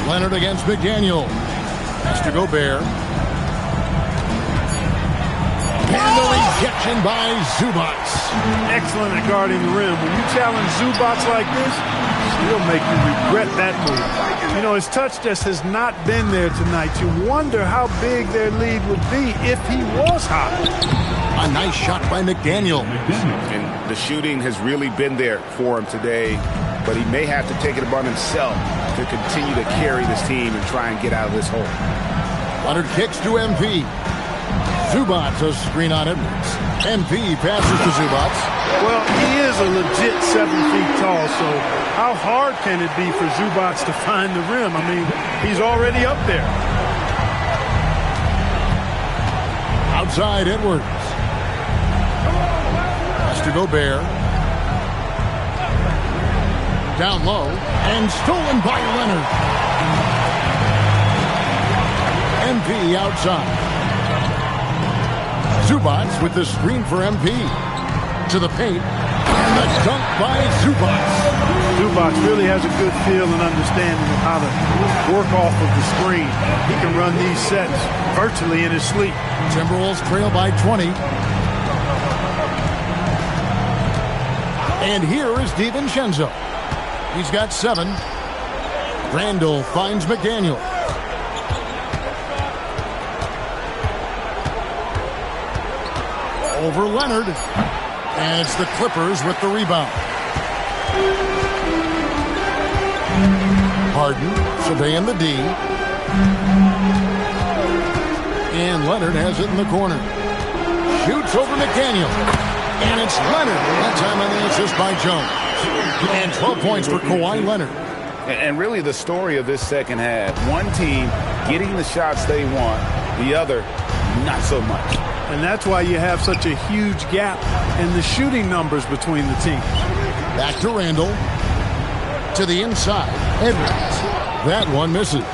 Leonard against McDaniel. Mr. Gobert. And the rejection by Zubac. Excellent at guarding the rim. When you challenge Zubac like this, he'll make you regret that move. You know, his touch just has not been there tonight. You wonder how big their lead would be if he was hot. A nice shot by McDaniel. And the shooting has really been there for him today, but he may have to take it upon himself to continue to carry this team and try and get out of this hole. Leonard kicks to MP. Zubac a screen on Edwards. MP passes to Zubac. Well, he is a legit 7 feet tall, so how hard can it be for Zubac to find the rim? I mean, he's already up there. Outside Edwards. Pass to Gobert. Down low and stolen by Leonard. MP outside. Zubac with the screen for MP. To the paint. And the dunk by Zubac. Zubac really has a good feel and understanding of how to work off of the screen. He can run these sets virtually in his sleep. Timberwolves trail by 20. And here is DiVincenzo. He's got 7. Randall finds McDaniel. Over Leonard. And it's the Clippers with the rebound. Harden surveying the D. And Leonard has it in the corner. Shoots over McDaniel. And it's Leonard. That time on the assist by Jones. And 12 points for Kawhi Leonard. And really the story of this second half. One team getting the shots they want. The other, not so much. And that's why you have such a huge gap in the shooting numbers between the teams. Back to Randall. To the inside. Edwards. That one misses.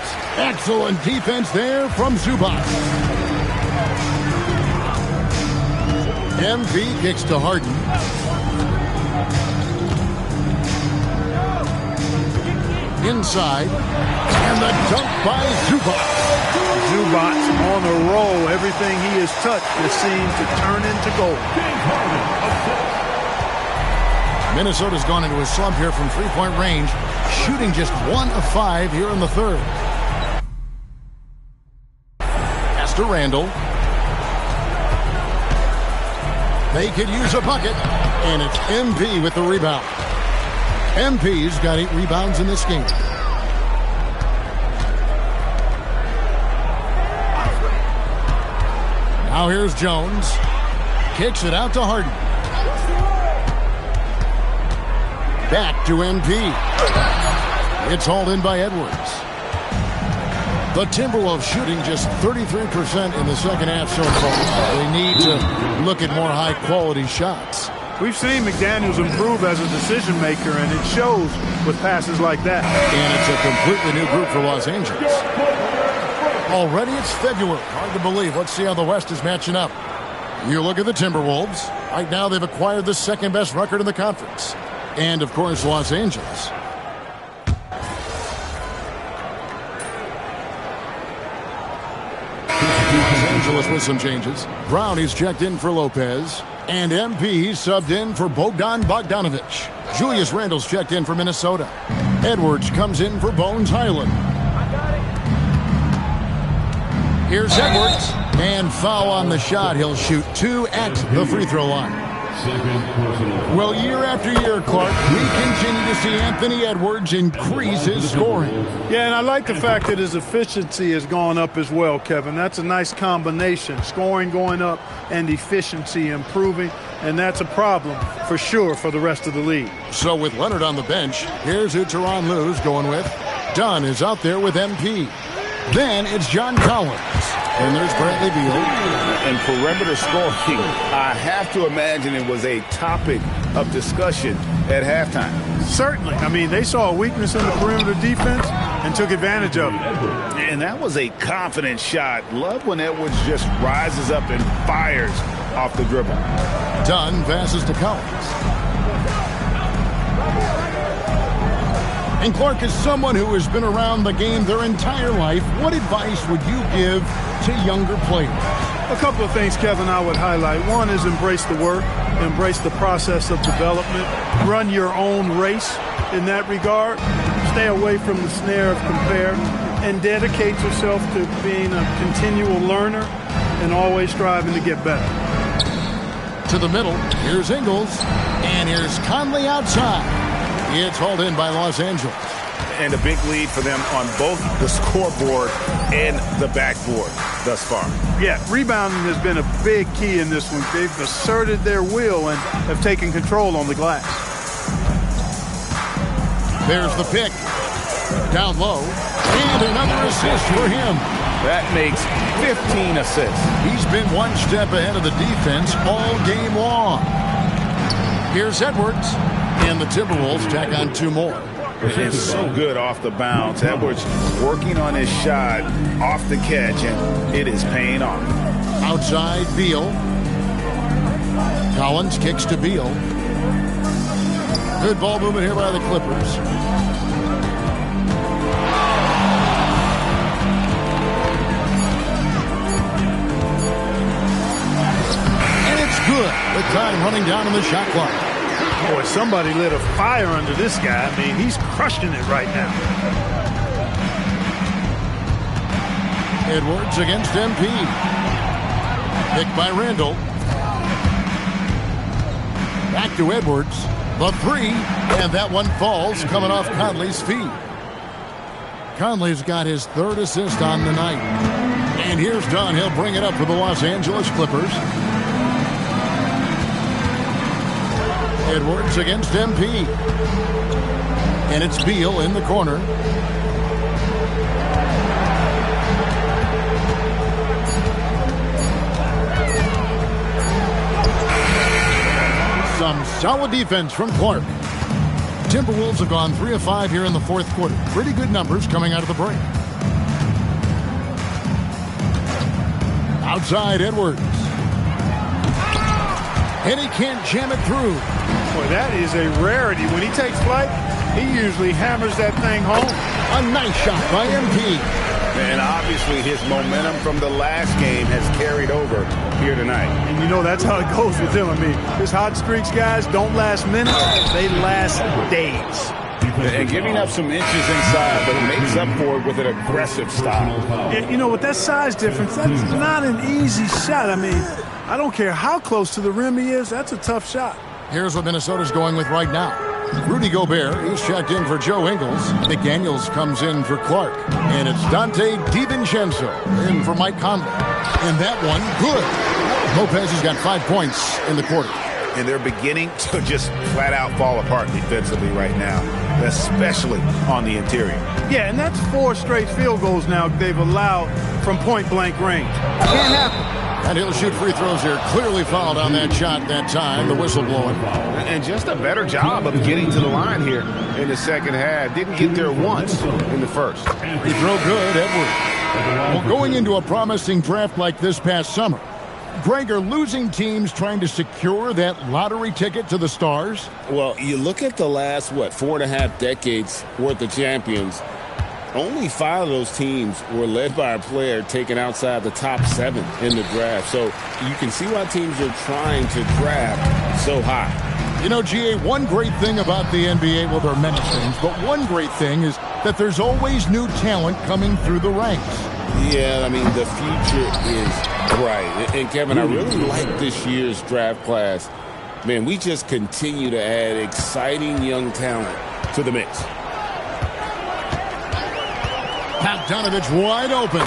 Excellent defense there from Zubac. MP kicks to Harden. Inside. And the dunk by Zubac. Zubac's on a roll. Everything he has touched has seemed to turn into gold. Minnesota's gone into a slump here from three-point range, shooting just 1 of 5 here in the third. Pass to Randall. They could use a bucket, and it's MP with the rebound. MP's got 8 rebounds in this game. Now here's Jones. Kicks it out to Harden. Back to MP. It's hauled in by Edwards. The Timberwolves shooting just 33% in the second half so far. They need to look at more high-quality shots. We've seen McDaniels improve as a decision maker, and it shows with passes like that. And it's a completely new group for Los Angeles. Already it's February. Hard to believe. Let's see how the West is matching up. You look at the Timberwolves. Right now they've acquired the second-best record in the conference. And, of course, Los Angeles. Los Angeles with some changes. Brown, he's checked in for Lopez. And MP, he's subbed in for Bogdan Bogdanovic. Julius Randle's checked in for Minnesota. Edwards comes in for Bones Highland. Here's Edwards. And foul on the shot. He'll shoot 2 at the free throw line. Well, year after year, Clark, we continue to see Anthony Edwards increase his scoring. Yeah, and I like the fact that his efficiency has gone up as well, Kevin. That's a nice combination. Scoring going up and efficiency improving, and that's a problem for sure for the rest of the league. So with Leonard on the bench, here's who Tyronn Lue's going with. Dunn is out there with MP. Then it's John Collins. And there's Bradley Beal. And perimeter scoring, I have to imagine it was a topic of discussion at halftime. Certainly. I mean, they saw a weakness in the perimeter defense and took advantage of it. And that was a confident shot. Love when Edwards just rises up and fires off the dribble. Dunn passes to Collins. And Clark, is someone who has been around the game their entire life, what advice would you give to younger players? A couple of things, Kevin, I would highlight. One is embrace the work, embrace the process of development, run your own race in that regard, stay away from the snare of compare, and dedicate yourself to being a continual learner and always striving to get better. To the middle, here's Ingles, and here's Conley outside. It's hauled in by Los Angeles. And a big lead for them on both the scoreboard and the backboard thus far. Yeah, rebounding has been a big key in this one. They've asserted their will and have taken control on the glass. There's the pick. Down low. And another assist for him. That makes 15 assists. He's been one step ahead of the defense all game long. Here's Edwards. And the Timberwolves tack on 2 more. It's so good off the bounce. Edwards working on his shot off the catch, and it is paying off. Outside, Beal. Collins kicks to Beal. Good ball movement here by the Clippers. And it's good. The time running down on the shot clock. Boy, somebody lit a fire under this guy. I mean, he's crushing it right now. Edwards against MP. Picked by Randall. Back to Edwards. The 3, and that one falls coming off Conley's feet. Conley's got his 3rd assist on the night. And here's Dunn. He'll bring it up for the Los Angeles Clippers. Edwards against MP. And it's Beal in the corner. Some solid defense from Clark. Timberwolves have gone 3 of 5 here in the fourth quarter. Pretty good numbers coming out of the break. Outside Edwards. And he can't jam it through. Boy, that is a rarity. When he takes flight, he usually hammers that thing home. A nice shot by MP. And obviously his momentum from the last game has carried over here tonight. And you know that's how it goes with him. I mean, his hot streaks, guys, don't last minutes. They last days. And giving up some inches inside, but it makes up for it with an aggressive style. And, you know, with that size difference, that's not an easy shot. I mean, I don't care how close to the rim he is. That's a tough shot. Here's what Minnesota's going with right now. Rudy Gobert, he's checked in for Joe Ingles. McDaniels comes in for Clark. And it's Dante DiVincenzo in for Mike Conley. And that one, good. Lopez has got 5 points in the quarter. And they're beginning to just flat out fall apart defensively right now, especially on the interior. Yeah, and that's 4 straight field goals now they've allowed from point-blank range. Can't happen. And he'll shoot free throws here. Clearly fouled on that shot that time. The whistle blowing. And just a better job of getting to the line here in the second half. Didn't get there once in the first. He throw good, Edwards. Well, going into a promising draft like this past summer, Greg, are losing teams trying to secure that lottery ticket to the stars? Well, you look at the last, 4.5 decades worth of champions. Only 5 of those teams were led by a player taken outside the top 7 in the draft. So you can see why teams are trying to draft so high. You know, GA, one great thing about the NBA, well, there are many things, but one great thing is that there's always new talent coming through the ranks. Yeah, I mean, the future is bright. And, Kevin, I really like this year's draft class. Man, we just continue to add exciting young talent to the mix. Bogdanovich wide open.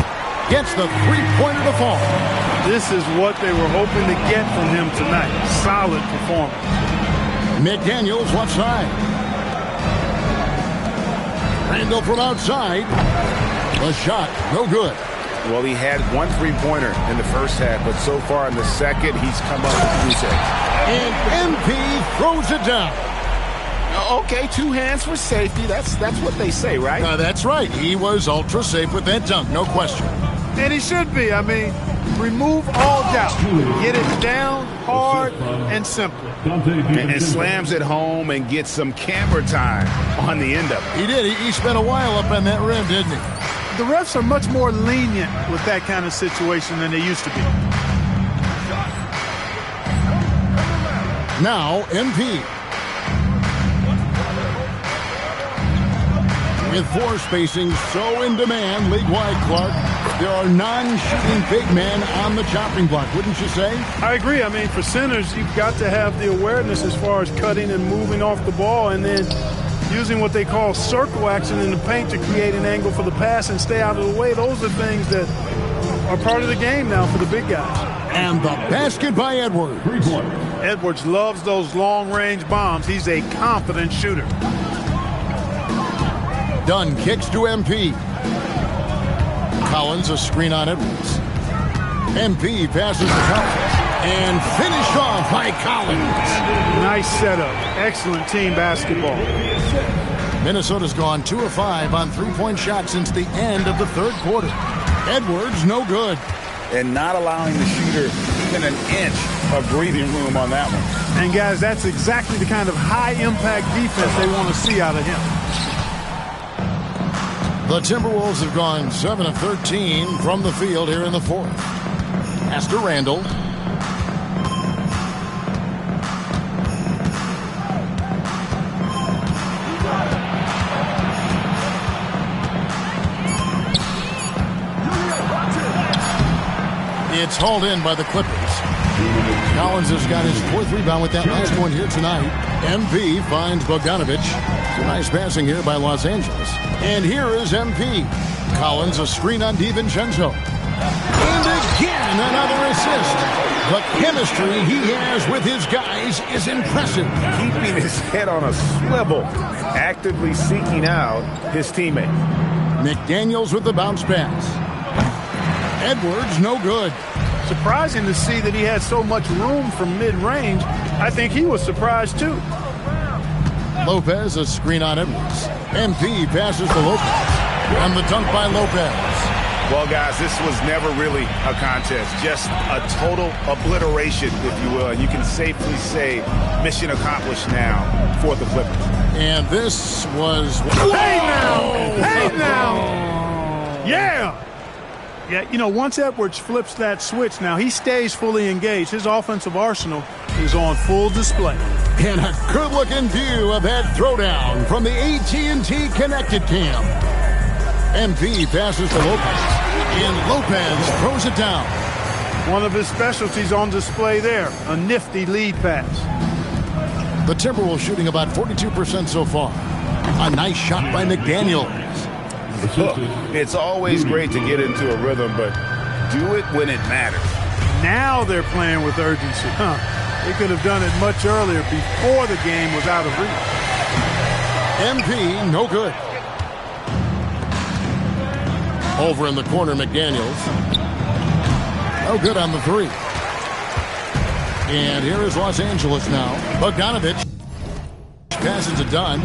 Gets the three-pointer to fall. This is what they were hoping to get from him tonight. Solid performance. McDaniels left side. Randall from outside. The shot, no good. Well, he had 1 3-pointer in the first half, but so far in the second, he's come up with 2 sets. And MP throws it down. Okay, 2 hands for safety. That's what they say, right? That's right. He was ultra safe with that dunk, no question. And he should be. I mean, remove all doubt. Get it down hard and simple. And slams it home and gets some camera time on the end of it. He did. He spent a while up on that rim, didn't he? The refs are much more lenient with that kind of situation than they used to be. Now, MP. With 4 spacing so in demand, league-wide, Clark, there are non-shooting big men on the chopping block, wouldn't you say? I agree. I mean, for centers, you've got to have the awareness as far as cutting and moving off the ball and then using what they call circle action in the paint to create an angle for the pass and stay out of the way. Those are things that are part of the game now for the big guys. And the basket by Edwards. Edwards loves those long-range bombs. He's a confident shooter. Dunn kicks to MP. Collins a screen on Edwards. MP passes to Collins. And finished off by Collins. Nice setup. Excellent team basketball. Minnesota's gone 2 of 5 on 3-point shots since the end of the third quarter. Edwards, no good. And not allowing the shooter even an inch of breathing room on that one. And, guys, that's exactly the kind of high-impact defense they want to see out of him. The Timberwolves have gone 7 of 13 from the field here in the fourth. Pass to Randall. It's hauled in by the Clippers. Collins has got his 4th rebound with that last one here tonight. MP finds Bogdanovich. Some nice passing here by Los Angeles. And here is MP. Collins a screen on DiVincenzo. And again, another assist. The chemistry he has with his guys is impressive. Keeping his head on a swivel, actively seeking out his teammate. McDaniels with the bounce pass. Edwards, no good. Surprising to see that he had so much room from mid-range. I think he was surprised, too. Lopez, a screen on Edwards. MP passes to Lopez. And the dunk by Lopez. Well, guys, this was never really a contest. Just a total obliteration, if you will. And you can safely say mission accomplished now for the Clippers. And this was... Hey now! Hey now! Yeah! Yeah, you know, once Edwards flips that switch now, he stays fully engaged. His offensive arsenal is on full display. And a good-looking view of that throwdown from the AT&T Connected Cam. MP passes to Lopez, and Lopez throws it down. One of his specialties on display there, a nifty lead pass. The Timberwolves shooting about 42% so far. A nice shot by McDaniels. Look, it's always great to get into a rhythm, but do it when it matters. Now they're playing with urgency. They could have done it much earlier before the game was out of reach. MP, no good. Over in the corner, McDaniels. No good on the three. And here is Los Angeles now. Bogdanovich passes to Dunn.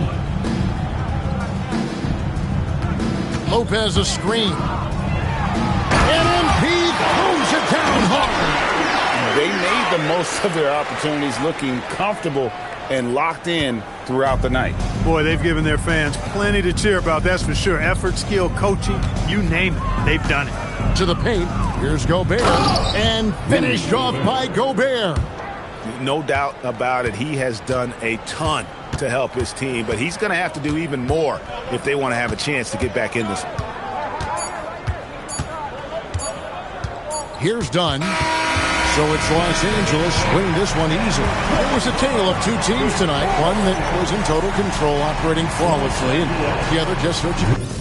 Lopez a screen. And MP throws it down hard. They made the most of their opportunities, looking comfortable and locked in throughout the night. Boy, they've given their fans plenty to cheer about, that's for sure. Effort, skill, coaching, you name it, they've done it. To the paint, here's Gobert, and finished off by Gobert. No doubt about it, he has done a ton to help his team, but he's going to have to do even more if they want to have a chance to get back in this. Here's Dunn. So it's Los Angeles winning this one easily. It was a tale of two teams tonight. One that was in total control, operating flawlessly, and the other just searching.